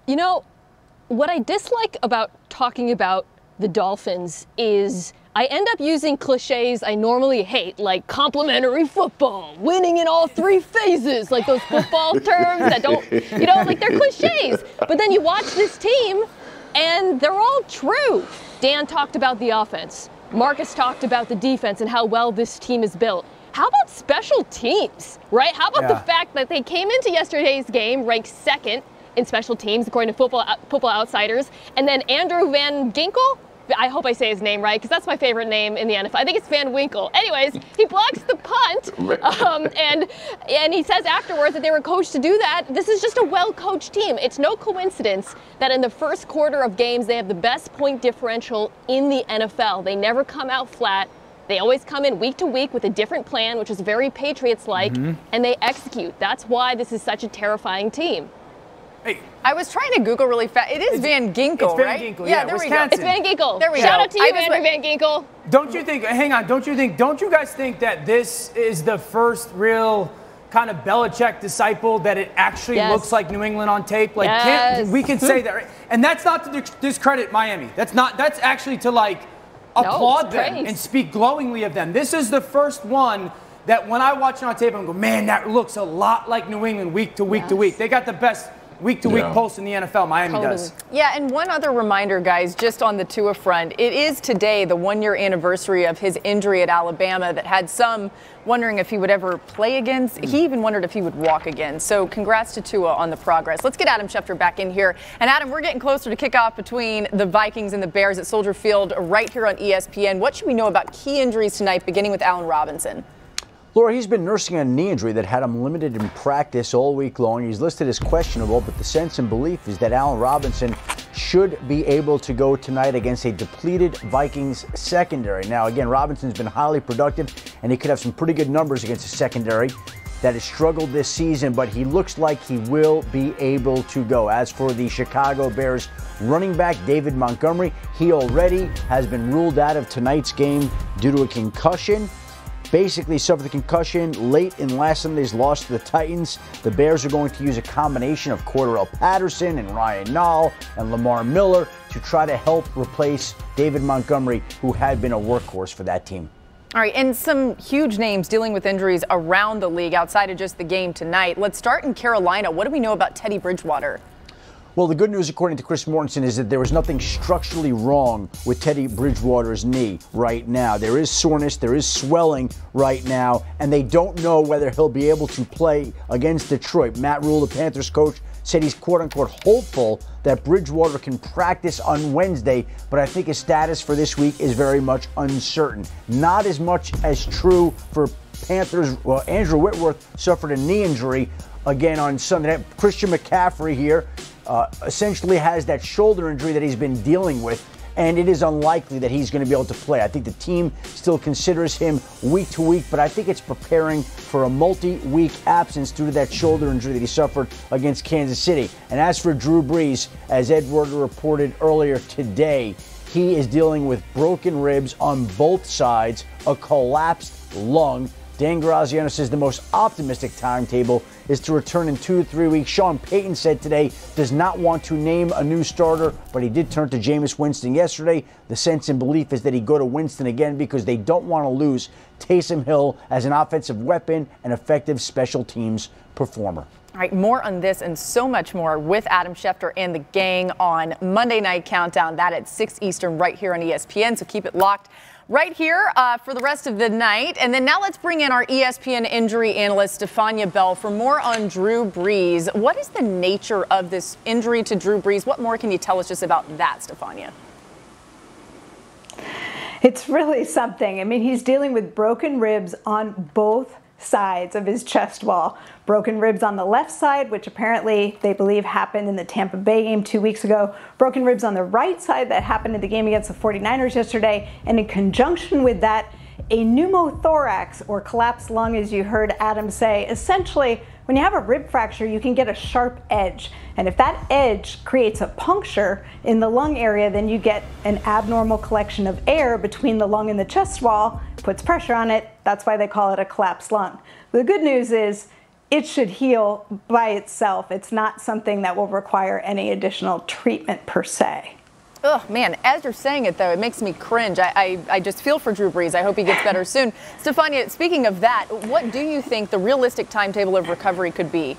Speaker 7: You know, what I dislike about talking about the Dolphins is I end up using cliches I normally hate, like complimentary football, winning in all three phases, like those football terms that don't, you know, like they're cliches. But then you watch this team and they're all true. Dan talked about the offense. Marcus talked about the defense and how well this team is built. How about special teams, right? How about the fact that they came into yesterday's game ranked second in special teams, according to Football Outsiders, and then Andrew Van Ginkel, I hope I say his name right, because that's my favorite name in the NFL. I think it's Van Winkle. Anyways, he blocks the punt, and he says afterwards that they were coached to do that. This is just a well-coached team. It's no coincidence that in the first quarter of games, they have the best point differential in the NFL. They never come out flat. They always come in week to week with a different plan, which is very Patriots-like, and they execute. That's why this is such a terrifying team.
Speaker 5: Hey. I was trying to Google really fast. It is Van Ginkel, right?
Speaker 4: Van Ginkel,
Speaker 5: yeah, there we go.
Speaker 7: It's Van Ginkel.
Speaker 5: There we
Speaker 7: Shout
Speaker 5: go.
Speaker 7: out to you, Andrew Van Ginkel.
Speaker 4: Don't you think, hang on, don't you guys think that this is the first real kind of Belichick disciple that it actually looks like New England on tape? Like, we can say that, right? And that's not to discredit Miami. That's actually to, like, applaud them and speak glowingly of them. This is the first one that when I watch it on tape, I'm going, man, that looks a lot like New England week to week to week. They got the best week-to-week pulse in the NFL. Miami does.
Speaker 5: Yeah, and one other reminder, guys, just on the Tua front. It is today the one-year anniversary of his injury at Alabama that had some wondering if he would ever play again. He even wondered if he would walk again. So congrats to Tua on the progress. Let's get Adam Schefter back in here. And Adam, we're getting closer to kickoff between the Vikings and the Bears at Soldier Field right here on ESPN. What should we know about key injuries tonight, beginning with Allen Robinson?
Speaker 2: Laura, he's been nursing a knee injury that had him limited in practice all week long. He's listed as questionable, but the sense and belief is that Allen Robinson should be able to go tonight against a depleted Vikings secondary. Now, again, Robinson's been highly productive, and he could have some pretty good numbers against a secondary that has struggled this season, but he looks like he will be able to go. As for the Chicago Bears running back, David Montgomery, he already has been ruled out of tonight's game due to a concussion. Basically suffered a concussion late in last Sunday's loss to the Titans. The Bears are going to use a combination of Cordarrelle Patterson and Ryan Nall and Lamar Miller to try to help replace David Montgomery, who had been a workhorse for that team.
Speaker 5: All right, and some huge names dealing with injuries around the league outside of just the game tonight. Let's start in Carolina. What do we know about Teddy Bridgewater?
Speaker 2: Well, the good news, according to Chris Mortensen, is that there was nothing structurally wrong with Teddy Bridgewater's knee right now. There is soreness, there is swelling right now, and they don't know whether he'll be able to play against Detroit. Matt Rule, the Panthers coach, said he's quote-unquote hopeful that Bridgewater can practice on Wednesday, but I think his status for this week is very much uncertain. Not as much as true for Panthers. Well, Andrew Whitworth suffered a knee injury again on Sunday. Christian McCaffrey here essentially has that shoulder injury that he's been dealing with, and it is unlikely that he's going to be able to play. I think the team still considers him week to week, but I think it's preparing for a multi-week absence due to that shoulder injury that he suffered against Kansas City. And as for Drew Brees, as Ed Werder reported earlier today, he is dealing with broken ribs on both sides, a collapsed lung. Dan Graziano says the most optimistic timetable is to return in 2 to 3 weeks. Sean Payton said today does not want to name a new starter, but he did turn to Jameis Winston yesterday. The sense and belief is that he go to Winston again because they don't want to lose Taysom Hill as an offensive weapon and effective special teams performer.
Speaker 5: All right, more on this and so much more with Adam Schefter and the gang on Monday Night Countdown. That at 6 Eastern right here on ESPN, so keep it locked. right here for the rest of the night. And then now let's bring in our ESPN injury analyst, Stefania Bell, for more on Drew Brees. What is the nature of this injury to Drew Brees? What more can you tell us just about that, Stefania?
Speaker 3: It's really something. I mean, he's dealing with broken ribs on both sides of his chest wall. Broken ribs on the left side, which apparently they believe happened in the Tampa Bay game 2 weeks ago. Broken ribs on the right side that happened in the game against the 49ers yesterday. And in conjunction with that, a pneumothorax, or collapsed lung, as you heard Adam say. Essentially, when you have a rib fracture, you can get a sharp edge. And if that edge creates a puncture in the lung area, then you get an abnormal collection of air between the lung and the chest wall, puts pressure on it. That's why they call it a collapsed lung. The good news is it should heal by itself. It's not something that will require any additional treatment per se.
Speaker 5: Oh, man, as you're saying it, though, it makes me cringe. I just feel for Drew Brees. I hope he gets better soon. Stefania, speaking of that, what do you think the realistic timetable of recovery could be?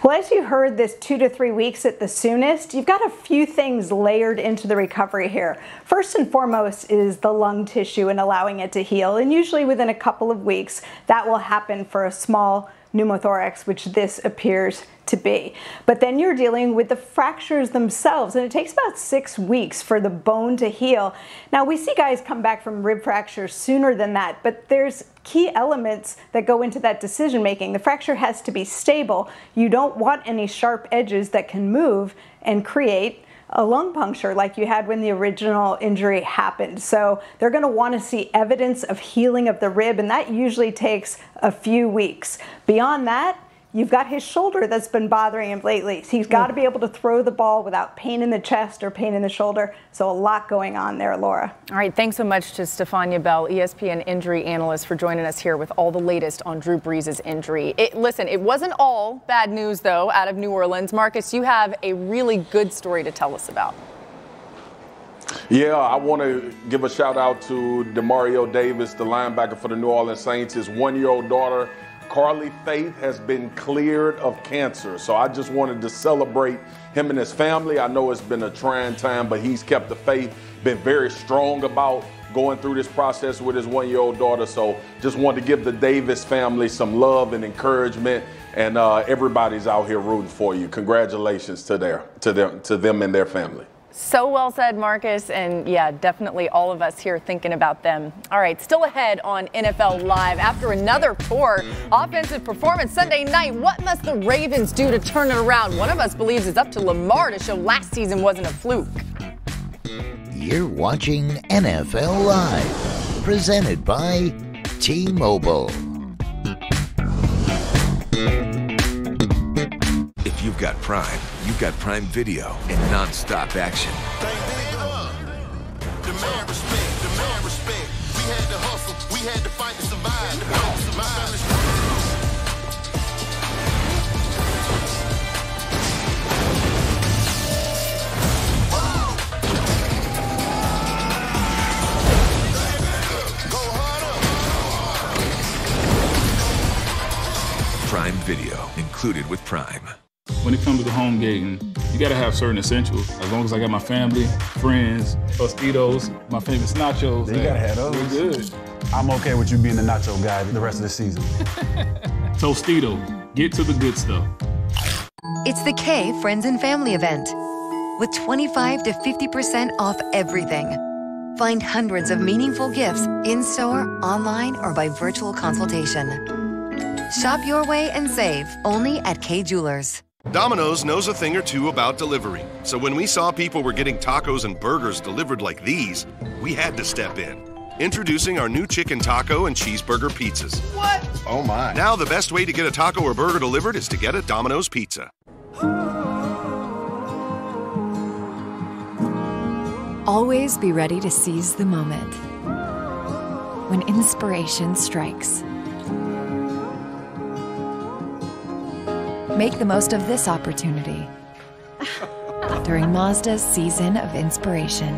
Speaker 3: Well, as you heard, this 2 to 3 weeks at the soonest, you've got a few things layered into the recovery here. First and foremost is the lung tissue and allowing it to heal. And usually within a couple of weeks, that will happen for a small pneumothorax, which this appears to be. But then you're dealing with the fractures themselves, and it takes about 6 weeks for the bone to heal. Now, we see guys come back from rib fractures sooner than that, but there's key elements that go into that decision making. The fracture has to be stable. You don't want any sharp edges that can move and create a lung puncture like you had when the original injury happened. So they're going to want to see evidence of healing of the rib, and that usually takes a few weeks. Beyond that, you've got his shoulder that's been bothering him lately. He's got to be able to throw the ball without pain in the chest or pain in the shoulder. So a lot going on there, Laura.
Speaker 5: All right, thanks so much to Stefania Bell, ESPN injury analyst, for joining us here with all the latest on Drew Brees' injury. Listen, it wasn't all bad news, though, out of New Orleans. Marcus, you have a really good story to tell us about.
Speaker 9: Yeah, I want to give a shout out to Demario Davis, the linebacker for the New Orleans Saints. His 1-year-old daughter, Carly Faith, has been cleared of cancer. So I just wanted to celebrate him and his family. I know it's been a trying time, but he's kept the faith, been very strong about going through this process with his 1-year-old daughter. So just wanted to give the Davis family some love and encouragement, and everybody's out here rooting for you. Congratulations to them and their family.
Speaker 5: So well said, Marcus, and yeah, definitely all of us here thinking about them. All right, still ahead on NFL Live. After another poor offensive performance Sunday night, what must the Ravens do to turn it around? One of us believes it's up to Lamar to show last season wasn't a fluke.
Speaker 1: You're watching NFL Live, presented by T-Mobile.
Speaker 30: If you've got Prime, you've got Prime Video and non-stop action.
Speaker 12: Demand respect. We had to hustle, we had to fight to survive.
Speaker 30: Prime Video, included with Prime.
Speaker 16: When it comes to the home gating, you gotta have certain essentials. As long as I got my family, friends, Tostitos, my famous nachos.
Speaker 17: You gotta have those.
Speaker 16: We're good.
Speaker 17: I'm okay with you being the nacho guy the rest of the season.
Speaker 16: Tostito, get to the good stuff.
Speaker 18: It's the K Friends and Family event with 25 to 50% off everything. Find hundreds of meaningful gifts in-store, online, or by virtual consultation. Shop your way and save only at Kay Jewelers.
Speaker 19: Domino's knows a thing or two about delivery. So when we saw people were getting tacos and burgers delivered like these, we had to step in. Introducing our new chicken taco and cheeseburger pizzas.
Speaker 12: What? Oh my.
Speaker 19: Now the best way to get a taco or burger delivered is to get a Domino's pizza.
Speaker 20: Always be ready to seize the moment when inspiration strikes. Make the most of this opportunity during Mazda's Season of Inspiration.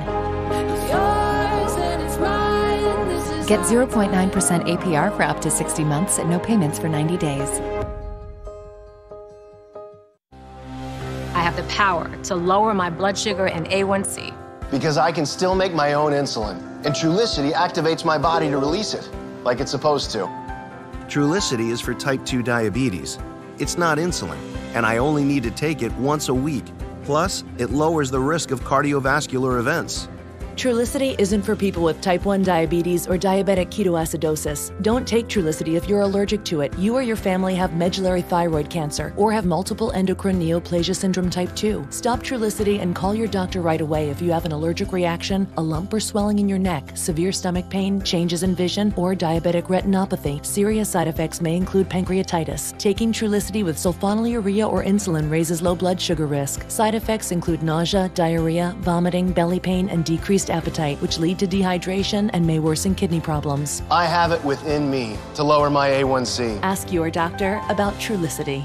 Speaker 20: Get 0.9% APR for up to 60 months and no payments for 90 days.
Speaker 22: I have the power to lower my blood sugar and A1C.
Speaker 6: Because I can still make my own insulin, and Trulicity activates my body to release it, like it's supposed to. Trulicity is for type 2 diabetes. It's not insulin, and I only need to take it once a week. Plus, it lowers the risk of cardiovascular events.
Speaker 8: Trulicity isn't for people with type 1 diabetes or diabetic ketoacidosis. Don't take Trulicity if you're allergic to it, you or your family have medullary thyroid cancer, or have multiple endocrine neoplasia syndrome type 2. Stop Trulicity and call your doctor right away if you have an allergic reaction, a lump or swelling in your neck, severe stomach pain, changes in vision, or diabetic retinopathy. Serious side effects may include pancreatitis. Taking Trulicity with sulfonylurea or insulin raises low blood sugar risk. Side effects include nausea, diarrhea, vomiting, belly pain, and decreased appetite, which lead to dehydration and may worsen kidney problems.
Speaker 6: I have it within me to lower my A1C.
Speaker 8: Ask your doctor about Trulicity.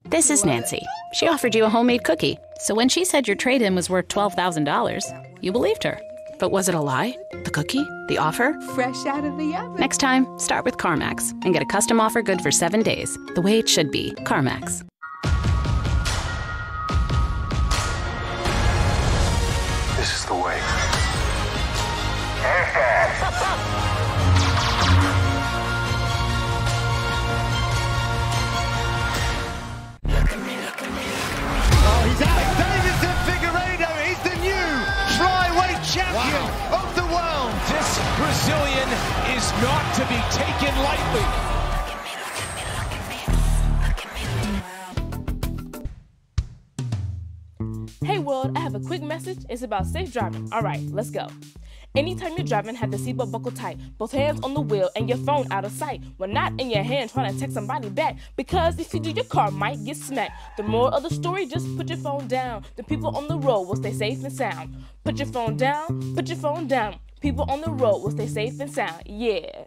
Speaker 13: This is Nancy. She offered you a homemade cookie. So when she said your trade-in was worth $12,000, you believed her. But was it a lie? The cookie? The offer?
Speaker 22: Fresh out of the oven.
Speaker 13: Next time, start with CarMax and get a custom offer good for 7 days. The way it should be. CarMax.
Speaker 12: This is the way.
Speaker 23: He's Alex Davidson Figueiredo. He's the new flyweight champion of the world.
Speaker 21: This Brazilian is not to be taken lightly.
Speaker 24: Hey world, I have a quick message. It's about safe driving. All right, let's go. Anytime you're driving, have the seatbelt buckled tight, both hands on the wheel and your phone out of sight. When not in your hand trying to text somebody back, because if you do, your car might get smacked. The moral of the story, just put your phone down. The people on the road will stay safe and sound. Put your phone down, put your phone down. People on the road will stay safe and sound. Yeah.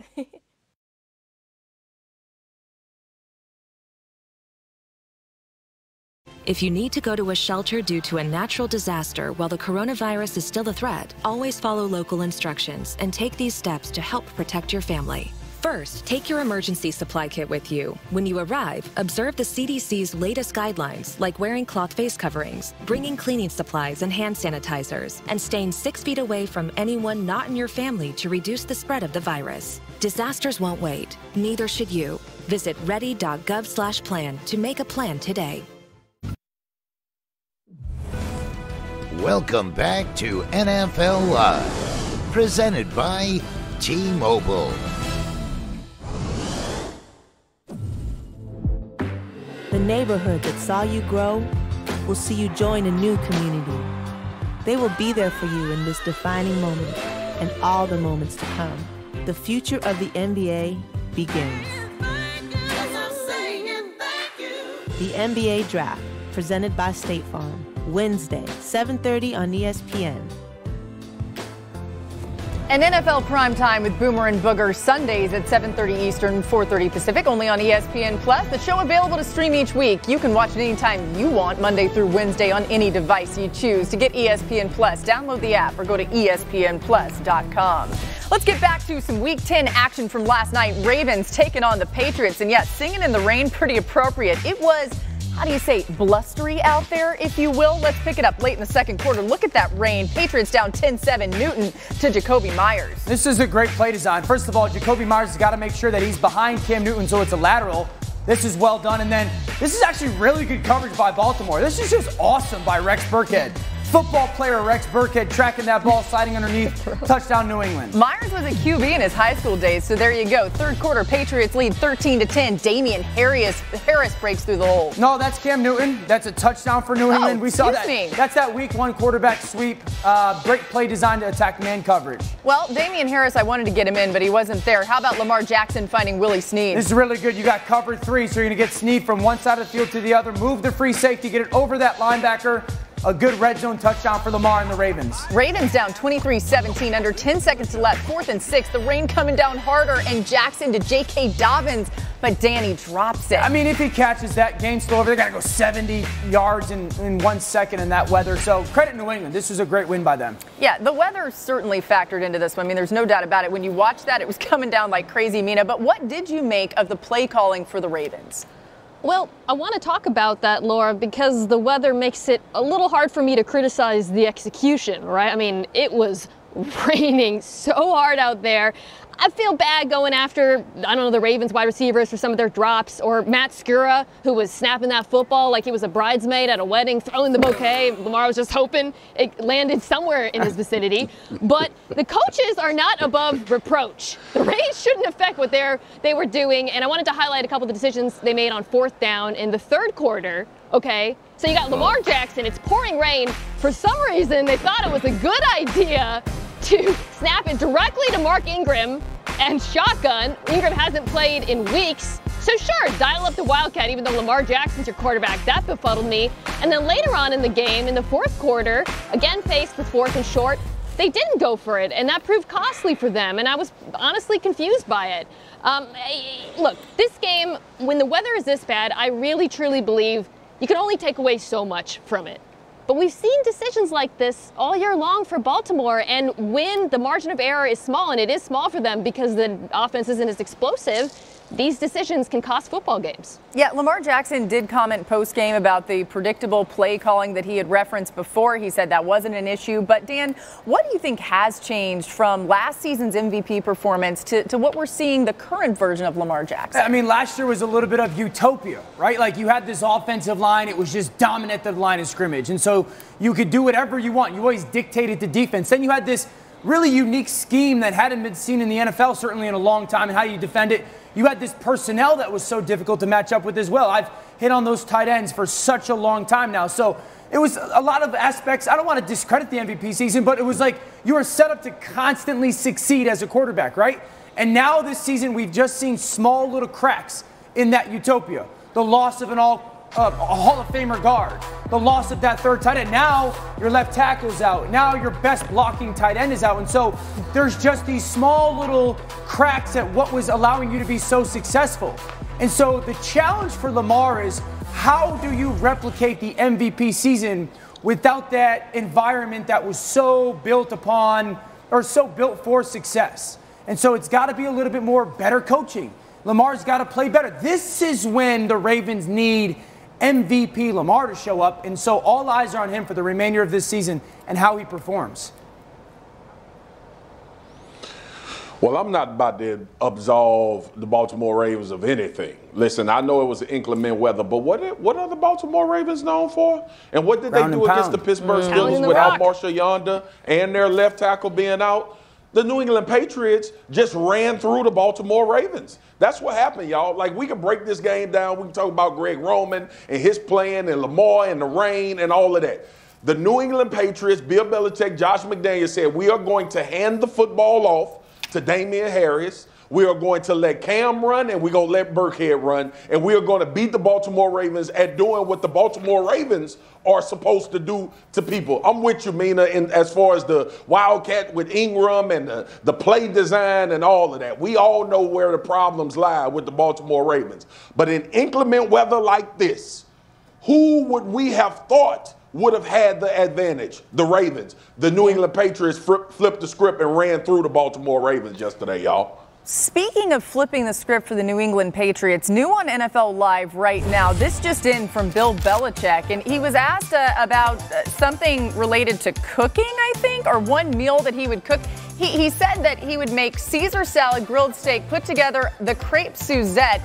Speaker 25: If you need to go to a shelter due to a natural disaster while the coronavirus is still a threat, always follow local instructions and take these steps to help protect your family. First, take your emergency supply kit with you. When you arrive, observe the CDC's latest guidelines, like wearing cloth face coverings, bringing cleaning supplies and hand sanitizers, and staying 6 feet away from anyone not in your family to reduce the spread of the virus. Disasters won't wait. Neither should you. Visit ready.gov/plan to make a plan today.
Speaker 1: Welcome back to NFL Live, presented by T-Mobile.
Speaker 26: The neighborhood that saw you grow will see you join a new community. They will be there for you in this defining moment and all the moments to come. The future of the NBA begins. The NBA Draft, presented by State Farm. Wednesday, 7:30 on ESPN.
Speaker 5: And NFL Primetime with Boomer and Booger Sundays at 7:30 Eastern, 4:30 Pacific, only on ESPN Plus. The show available to stream each week. You can watch it anytime you want, Monday through Wednesday, on any device you choose. To get ESPN Plus, download the app or go to ESPNplus.com. Let's get back to some Week 10 action from last night. Ravens taking on the Patriots, and yet singing in the rain, pretty appropriate. It was, how do you say, blustery out there, if you will? Let's pick it up late in the second quarter. Look at that rain. Patriots down 10-7. Newton to Jacoby Myers.
Speaker 4: This is a great play design. First of all, Jacoby Myers has got to make sure that he's behind Cam Newton, so it's a lateral. This is well done. And then this is actually really good coverage by Baltimore. This is just awesome by Rex Burkhead. Football player Rex Burkhead tracking that ball, sliding underneath. Touchdown, New England.
Speaker 5: Myers was a QB in his high school days, so there you go. Third quarter, Patriots lead 13-10. Damian Harris breaks through the hole.
Speaker 4: No, that's Cam Newton. That's a touchdown for New England. We saw that. That's that Week 1 quarterback sweep. Great play design to attack man coverage.
Speaker 5: Well, Damian Harris, I wanted to get him in, but he wasn't there. How about Lamar Jackson finding Willie Snead?
Speaker 4: This is really good. You got cover 3, so you're going to get Snead from one side of the field to the other. Move the free safety, get it over that linebacker. A good red zone touchdown for Lamar and the Ravens.
Speaker 5: Ravens down 23-17, under 10 seconds to left, 4th and 6. The rain coming down harder, and Jackson to J.K. Dobbins, but Danny drops it.
Speaker 4: I mean, if he catches that, game's still over. They got to go 70 yards in 1 second in that weather. So credit New England. This was a great win by them.
Speaker 5: Yeah, the weather certainly factored into this one. I mean, there's no doubt about it. When you watch that, it was coming down like crazy, Mina. But what did you make of the play calling for the Ravens?
Speaker 2: Well, I want to talk about that, Laura, because the weather makes it a little hard for me to criticize the execution, right? I mean, it was raining so hard out there. I feel bad going after, I don't know, the Ravens wide receivers for some of their drops, or Matt Skura, who was snapping that football like he was a bridesmaid at a wedding, throwing the bouquet. Lamar was just hoping it landed somewhere in his vicinity. But the coaches are not above reproach. The rain shouldn't affect what they were doing, and I wanted to highlight a couple of the decisions they made on 4th down in the 3rd quarter, okay? So you got Lamar Jackson, it's pouring rain. For some reason, they thought it was a good idea to snap it directly to Mark Ingram and shotgun. Ingram hasn't played in weeks, so sure, dial up the Wildcat even though Lamar Jackson's your quarterback. That befuddled me. And then later on in the game, in the 4th quarter, again faced with 4th and short, they didn't go for it, and that proved costly for them, and I was honestly confused by it. Look, this game, when the weather is this bad, I really truly believe you can only take away so much from it. But we've seen decisions like this all year long for Baltimore, and when the margin of error is small, and it is small for them because the offense isn't as explosive, these decisions can cost football games.
Speaker 5: Yeah, Lamar Jackson did comment post-game about the predictable play calling that he had referenced before. He said that wasn't an issue. But, Dan, what do you think has changed from last season's MVP performance to what we're seeing the current version of Lamar Jackson?
Speaker 4: I mean, last year was a little bit of utopia, right? Like, you had this offensive line. It was just dominant at the line of scrimmage. And so you could do whatever you want. You always dictated the defense. Then you had this really unique scheme that hadn't been seen in the NFL, certainly in a long time, and how you defend it. You had this personnel that was so difficult to match up with as well. I've hit on those tight ends for such a long time now. So it was a lot of aspects. I don't want to discredit the MVP season, but it was like you were set up to constantly succeed as a quarterback, right? And now this season, we've just seen small little cracks in that utopia. The loss of a Hall of Famer guard, the loss of that 3rd tight end. Now your left tackle's out. Now your best blocking tight end is out. And so there's just these small little cracks at what was allowing you to be so successful. And so the challenge for Lamar is, how do you replicate the MVP season without that environment that was so built upon, or so built for success? And so it's got to be a little bit more better coaching. Lamar's got to play better. This is when the Ravens need MVP Lamar to show up, and so all eyes are on him for the remainder of this season and how he performs.
Speaker 9: Well, I'm not about to absolve the Baltimore Ravens of anything. Listen, I know it was inclement weather, but what are the Baltimore Ravens known for? And what did they do against the Pittsburgh Steelers without Marshall Yonder and their left tackle being out? The New England Patriots just ran through the Baltimore Ravens. That's what happened, y'all. Like, we can break this game down. We can talk about Greg Roman and his plan and Lamar and the rain and all of that. The New England Patriots, Bill Belichick, Josh McDaniels said, we are going to hand the football off to Damian Harris. We are going to let Cam run, and we're going to let Burkhead run, and we are going to beat the Baltimore Ravens at doing what the Baltimore Ravens are supposed to do to people. I'm with you, Mina, as far as the Wildcat with Ingram and the play design and all of that. We all know where the problems lie with the Baltimore Ravens. But in inclement weather like this, who would we have thought would have had the advantage? The Ravens. The New England Patriots flipped the script and ran through the Baltimore Ravens yesterday, y'all.
Speaker 5: Speaking of flipping the script for the New England Patriots, new on NFL Live right now, this just in from Bill Belichick, and he was asked about something related to cooking, I think, or one meal that he would cook. He said that he would make Caesar salad, grilled steak, put together the crepe Suzette.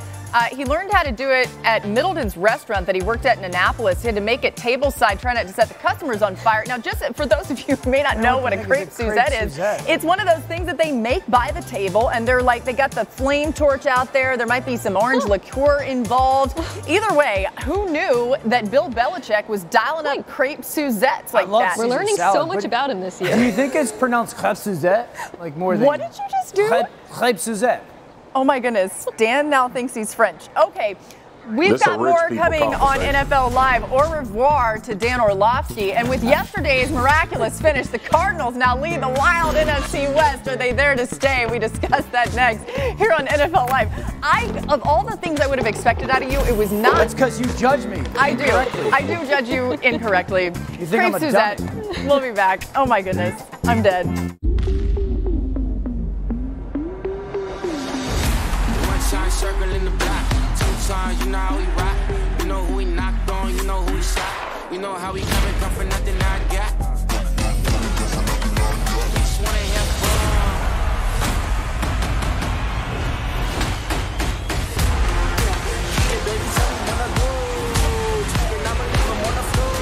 Speaker 5: He learned how to do it at Middleton's restaurant that he worked at in Annapolis. He had to make it tableside, trying not to set the customers on fire. Now, just for those of you who may not know what a crepe Suzette is, it's one of those things that they make by the table, and they're like, they got the flame torch out there. There might be some orange liqueur involved. Either way, who knew that Bill Belichick was dialing up crepe Suzettes like that?
Speaker 2: We're learning so much about him this year.
Speaker 4: Do you think it's pronounced crepe Suzette? Like more than
Speaker 5: what did you just do?
Speaker 4: Crepe Suzette.
Speaker 5: Oh my goodness, Dan now thinks he's French. Okay, we've got more coming on NFL Live. Au revoir to Dan Orlovsky. And with yesterday's miraculous finish, the Cardinals now lead the wild NFC West. Are they there to stay? We discuss that next here on NFL Live. Of all the things I would have expected out of you, it was not.
Speaker 4: That's because you judge me.
Speaker 5: I do. I do judge you incorrectly.
Speaker 4: You think I'm a
Speaker 5: Suzette. We'll be back. Oh my goodness, I'm dead.
Speaker 7: Circle in the block, 2 times, you know how we rock.
Speaker 3: shot. You know how we come for nothing I got. Just wanna have fun. Hey, baby, tell me when I go. And I'ma leave them on the floor.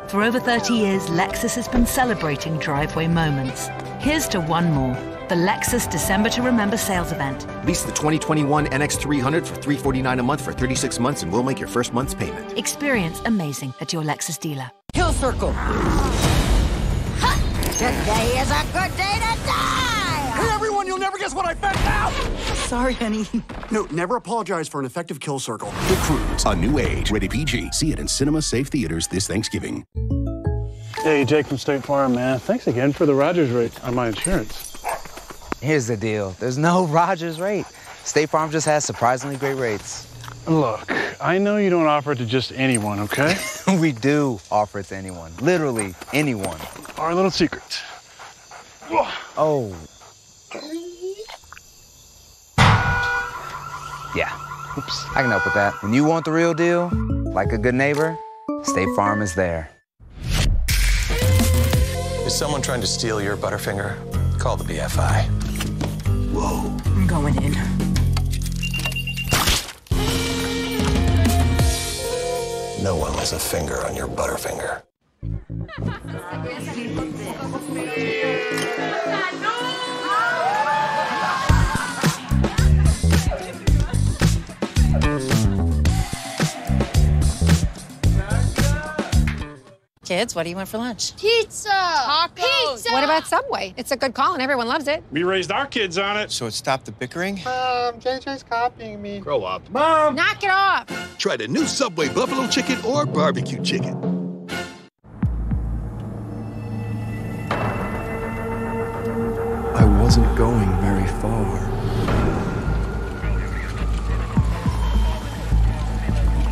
Speaker 7: For over 30 years, Lexus has been celebrating driveway moments. Here's to one more. The Lexus December to Remember sales event.
Speaker 6: Lease the 2021 NX300 for $349 a month for 36 months and we'll make your first month's payment.
Speaker 7: Experience amazing at your Lexus dealer.
Speaker 10: Kill Circle. Today is a good day to die!
Speaker 11: Hey everyone, you'll never guess what I found out!
Speaker 10: Sorry, honey.
Speaker 11: No, never apologize for an effective kill circle. The Cruise, a new age, rated PG. See it in cinema-safe theaters this Thanksgiving.
Speaker 17: Hey, Jake from State Farm, man. Thanks again for the Rogers rate on my insurance.
Speaker 14: Here's the deal. There's no Rogers rate. State Farm just has surprisingly great rates.
Speaker 17: Look, I know you don't offer it to just anyone, okay?
Speaker 14: We do offer it to anyone. Literally anyone.
Speaker 17: Our little secret.
Speaker 14: Oh. Yeah. Oops. I can help with that. When you want the real deal, like a good neighbor, State Farm is there.
Speaker 15: Is someone trying to steal your Butterfinger? Call the BFI.
Speaker 10: Whoa. I'm going in.
Speaker 15: No one has a finger on your Butterfinger.
Speaker 22: Kids, what do you want for lunch?
Speaker 27: Pizza! Tacos!
Speaker 22: Pizza!
Speaker 27: What about Subway? It's a good call and everyone loves it.
Speaker 17: We raised our kids on it.
Speaker 15: So it stopped the bickering?
Speaker 27: JJ's copying me.
Speaker 15: Grow up.
Speaker 27: Mom! Knock it off!
Speaker 11: Try the new Subway buffalo chicken or barbecue chicken.
Speaker 6: I wasn't going very far.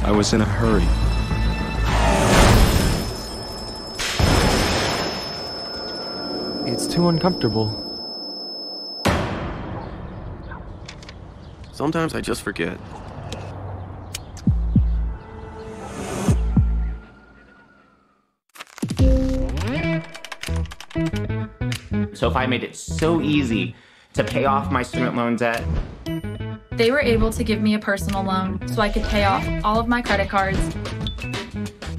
Speaker 6: I was in a hurry. It's too uncomfortable. Sometimes I just forget.
Speaker 28: SoFi made it so easy to pay off my student loan debt.
Speaker 29: They were able to give me a personal loan so I could pay off all of my credit cards.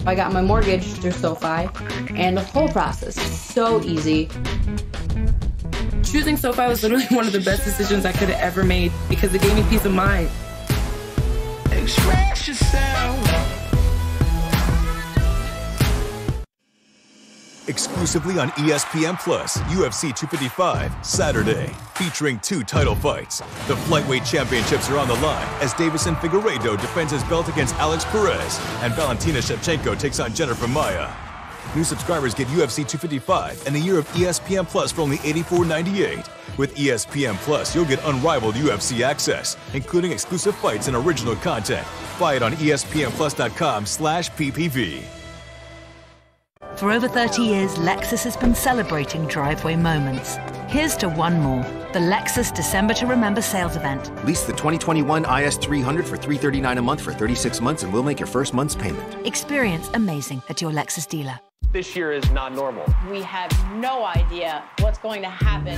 Speaker 31: I got my mortgage through SoFi, and the whole process is so easy.
Speaker 24: Choosing SoFi was literally one of the best decisions I could have ever made because it gave me peace of mind.
Speaker 10: Express yourself.
Speaker 32: Exclusively on ESPN Plus, UFC 255, Saturday. Featuring 2 title fights. The Flyweight Championships are on the line as Davison Figueiredo defends his belt against Alex Perez and Valentina Shevchenko takes on Jennifer Maia. New subscribers get UFC 255 and a year of ESPN Plus for only $84.98. With ESPN Plus, you'll get unrivaled UFC access, including exclusive fights and original content. Buy it on ESPNplus.com/PPV.
Speaker 7: For over 30 years, Lexus has been celebrating driveway moments. Here's to one more. The Lexus December to Remember sales event.
Speaker 6: Lease the 2021 IS300 for $339 a month for 36 months and we'll make your first month's payment.
Speaker 7: Experience amazing at your Lexus dealer.
Speaker 33: This year is not normal.
Speaker 5: We have no idea what's going to happen.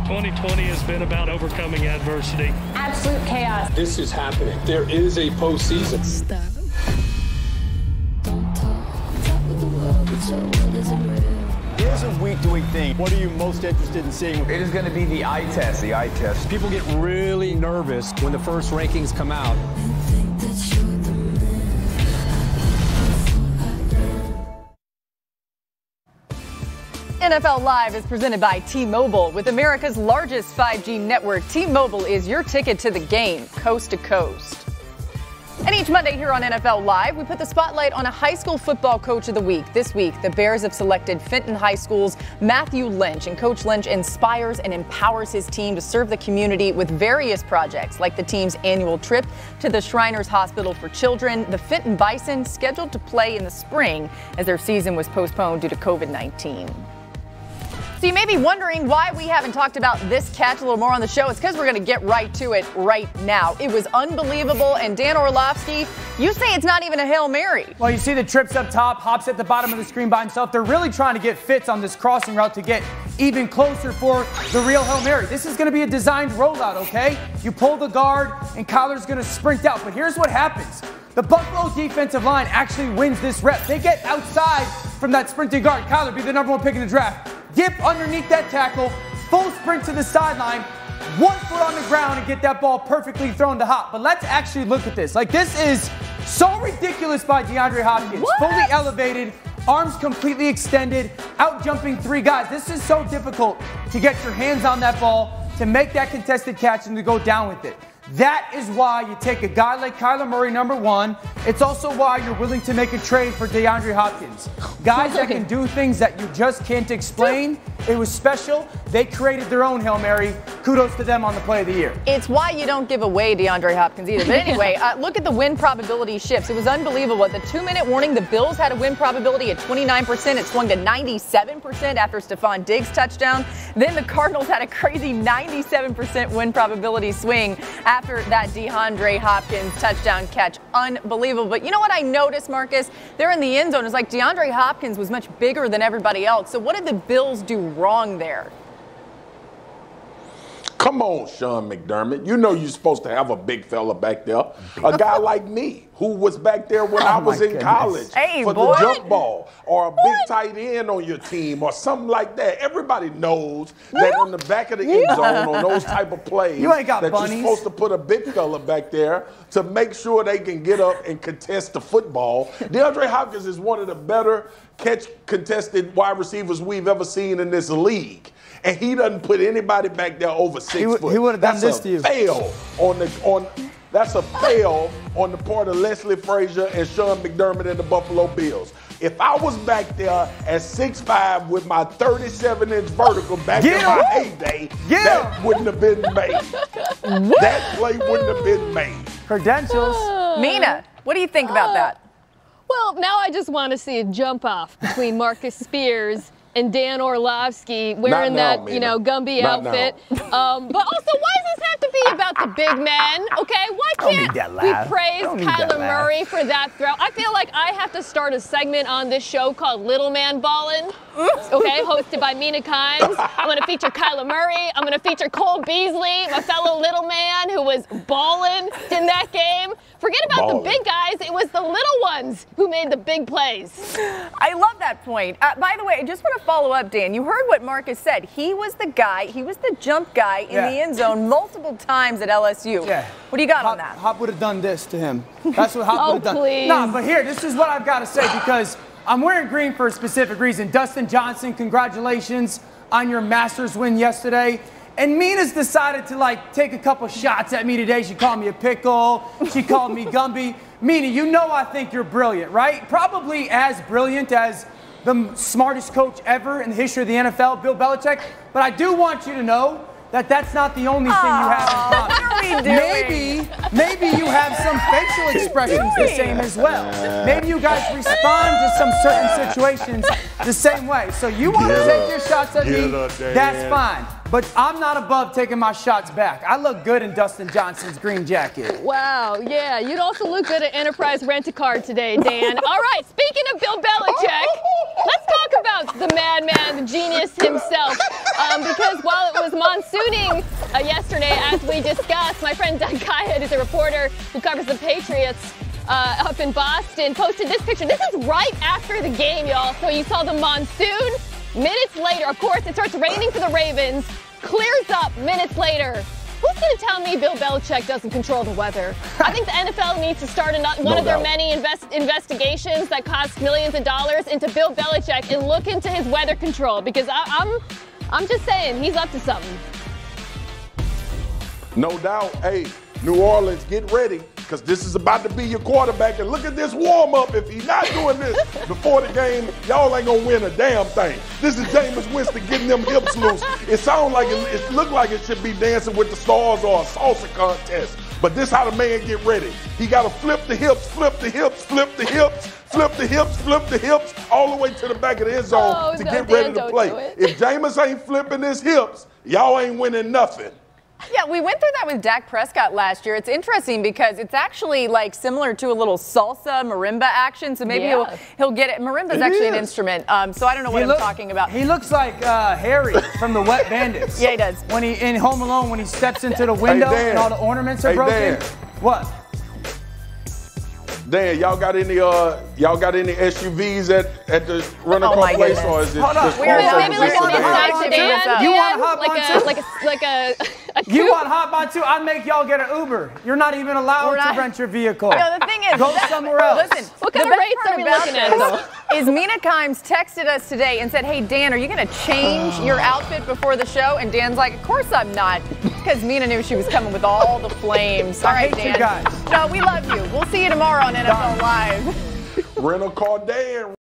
Speaker 34: 2020 has been about overcoming adversity.
Speaker 5: Absolute chaos.
Speaker 33: This is happening. There is a postseason.
Speaker 29: Stop.
Speaker 23: Here's a week-to-week thing. What are you most interested in seeing?
Speaker 15: It is going to be the eye test. The eye test.
Speaker 23: People get really nervous when the first rankings come out.
Speaker 5: NFL Live is presented by T-Mobile. With America's largest 5G network, T-Mobile is your ticket to the game, coast to coast. And each Monday here on NFL Live, we put the spotlight on a high school football coach of the week. This week, the Bears have selected Fenton High School's Matthew Lynch, and Coach Lynch inspires and empowers his team to serve the community with various projects, like the team's annual trip to the Shriners Hospital for Children. The Fenton Bison scheduled to play in the spring as their season was postponed due to COVID-19. So you may be wondering why we haven't talked about this catch a little more on the show. It's because we're going to get right to it right now. It was unbelievable. And Dan Orlovsky, you say it's not even a Hail Mary.
Speaker 4: Well, you see the trips up top, hops at the bottom of the screen by himself. They're really trying to get Fitz on this crossing route to get even closer for the real Hail Mary. This is going to be a designed rollout, okay? You pull the guard, and Kyler's going to sprint out. But here's what happens. The Buffalo defensive line actually wins this rep. They get outside from that sprinting guard. Kyler, be the #1 pick in the draft. Dip underneath that tackle, full sprint to the sideline, 1 foot on the ground and get that ball perfectly thrown to Hop. But let's actually look at this. Like, this is so ridiculous by DeAndre Hopkins.
Speaker 5: What?
Speaker 4: Fully elevated, arms completely extended, out jumping 3 guys. This is so difficult to get your hands on that ball, to make that contested catch and to go down with it. That is why you take a guy like Kyler Murray, #1. It's also why you're willing to make a trade for DeAndre Hopkins. Guys that can do things that you just can't explain. It was special. They created their own Hail Mary. Kudos to them on the play of the year.
Speaker 5: It's why you don't give away DeAndre Hopkins either. But anyway, look at the win probability shifts. It was unbelievable. At the 2-minute warning, the Bills had a win probability at 29%. It swung to 97% after Stephon Diggs' touchdown. Then the Cardinals had a crazy 97% win probability swing after that DeAndre Hopkins touchdown catch. Unbelievable. But you know what I noticed, Marcus? They're in the end zone. It's like DeAndre Hopkins was much bigger than everybody else. So what did the Bills do wrong there?
Speaker 1: Come on, Sean McDermott. You know you're supposed to have a big fella back there. A guy like me who was back there when I was in college for the jump ball, or a big tight end on your team or something like that. Everybody knows that on the back of the end zone on those type of plays
Speaker 4: You ain't got
Speaker 1: that
Speaker 4: bunnies.
Speaker 1: you're supposed to put a big fella back there to make sure they can get up and contest the football. DeAndre Hopkins is one of the better catch contested wide receivers we've ever seen in this league. And he doesn't put anybody back there over 6 foot.
Speaker 4: He would have done this to you.
Speaker 1: That's a fail on the part of Leslie Frazier and Sean McDermott and the Buffalo Bills. If I was back there at 6'5" with my 37-inch vertical back in my heyday, that wouldn't have been made. That play wouldn't have been made.
Speaker 4: Credentials.
Speaker 5: Mina, what do you think about that?
Speaker 2: Well, now I just want to see a jump off between Marcus Spears and Dan Orlovsky wearing that, Gumby outfit. But also, why does this have to be about the big men? Okay, why can't we praise Kyler Murray for that throw? I feel like I have to start a segment on this show called Little Man Ballin'. Okay, hosted by Mina Kimes. I'm going to feature Kyler Murray. I'm going to feature Cole Beasley, my fellow little man who was ballin' in that game. Forget about the big guys. It was the little ones who made the big plays.
Speaker 5: I love that point. By the way, I just want to follow up, Dan. You heard what Marcus said. He was the guy, he was the jump guy in the end zone multiple times at LSU.
Speaker 4: Yeah.
Speaker 5: What do you got on that?
Speaker 4: Hop would have done this to him. That's what Hop would have done.
Speaker 2: Please.
Speaker 4: Nah, but here, this is what I've got to say, because I'm wearing green for a specific reason. Dustin Johnson, congratulations on your Masters win yesterday. And Mina's decided to, take a couple shots at me today. She called me a pickle. She called me Gumby. Mina, you know I think you're brilliant, right? Probably as brilliant as the smartest coach ever in the history of the NFL, Bill Belichick. But I do want you to know that that's not the only thing you have in common.
Speaker 5: What are we doing?
Speaker 4: Maybe you have some facial expressions the same as well. Maybe you guys respond to some certain situations the same way. So you want to take your shots at me, that's fine. But I'm not above taking my shots back. I look good in Dustin Johnson's green jacket.
Speaker 2: Wow, yeah, you'd also look good at Enterprise Rent-A-Car today, Dan. All right, speaking of Bill Belichick, let's talk about the madman, the genius himself. Because while it was monsooning yesterday, as we discussed, my friend Doug Kayed is a reporter who covers the Patriots up in Boston, posted this picture. This is right after the game, y'all. So you saw the monsoon. Minutes later, of course, it starts raining for the Ravens, clears up minutes later. Who's going to tell me Bill Belichick doesn't control the weather? I think the NFL needs to start one of their many investigations that cost millions of dollars into Bill Belichick and look into his weather control, because I'm just saying, he's up to something.
Speaker 1: No doubt. Hey, New Orleans, get ready, because this is about to be your quarterback. And look at this warm-up. If he's not doing this before the game, y'all ain't going to win a damn thing. This is Jameis Winston getting them hips loose. It sounds like it looked like it should be Dancing with the Stars or a salsa contest But this how the man get ready. He got to flip the hips, flip the hips, flip the hips, flip the hips, flip the hips, all the way to the back of the end zone to get ready to play. If Jameis ain't flipping his hips, y'all ain't winning nothing.
Speaker 5: Yeah, we went through that with Dak Prescott last year. It's interesting because it's actually like similar to a little salsa marimba action. So maybe he'll get it. Marimba's actually an instrument. So I don't know what I'm talking about.
Speaker 4: He looks like Harry from the Wet Bandits.
Speaker 5: Yeah, he does.
Speaker 4: When he in Home Alone, when he steps into the window and all the ornaments are broken.
Speaker 1: Dan.
Speaker 4: What?
Speaker 1: Dan, y'all got any SUVs at the rental car place, or is it
Speaker 4: Hold on.
Speaker 1: just
Speaker 2: Maybe like a midsize sedan.
Speaker 4: You want to hop on too?
Speaker 2: Like a
Speaker 4: you want to hop on too? I'd make y'all get an Uber. You're not even allowed to rent your vehicle.
Speaker 5: No, the thing is,
Speaker 4: go somewhere else.
Speaker 5: Listen,
Speaker 2: what kind of rates are we looking at though?
Speaker 5: Is Mina Kimes texted us today and said, "Hey Dan, are you going to change your outfit before the show?" And Dan's like, "Of course I'm not," because Mina knew she was coming with all the flames. All right, Dan.
Speaker 4: You guys.
Speaker 5: No, we love you. We'll see you tomorrow on NFL Live.
Speaker 1: Rental car Dan.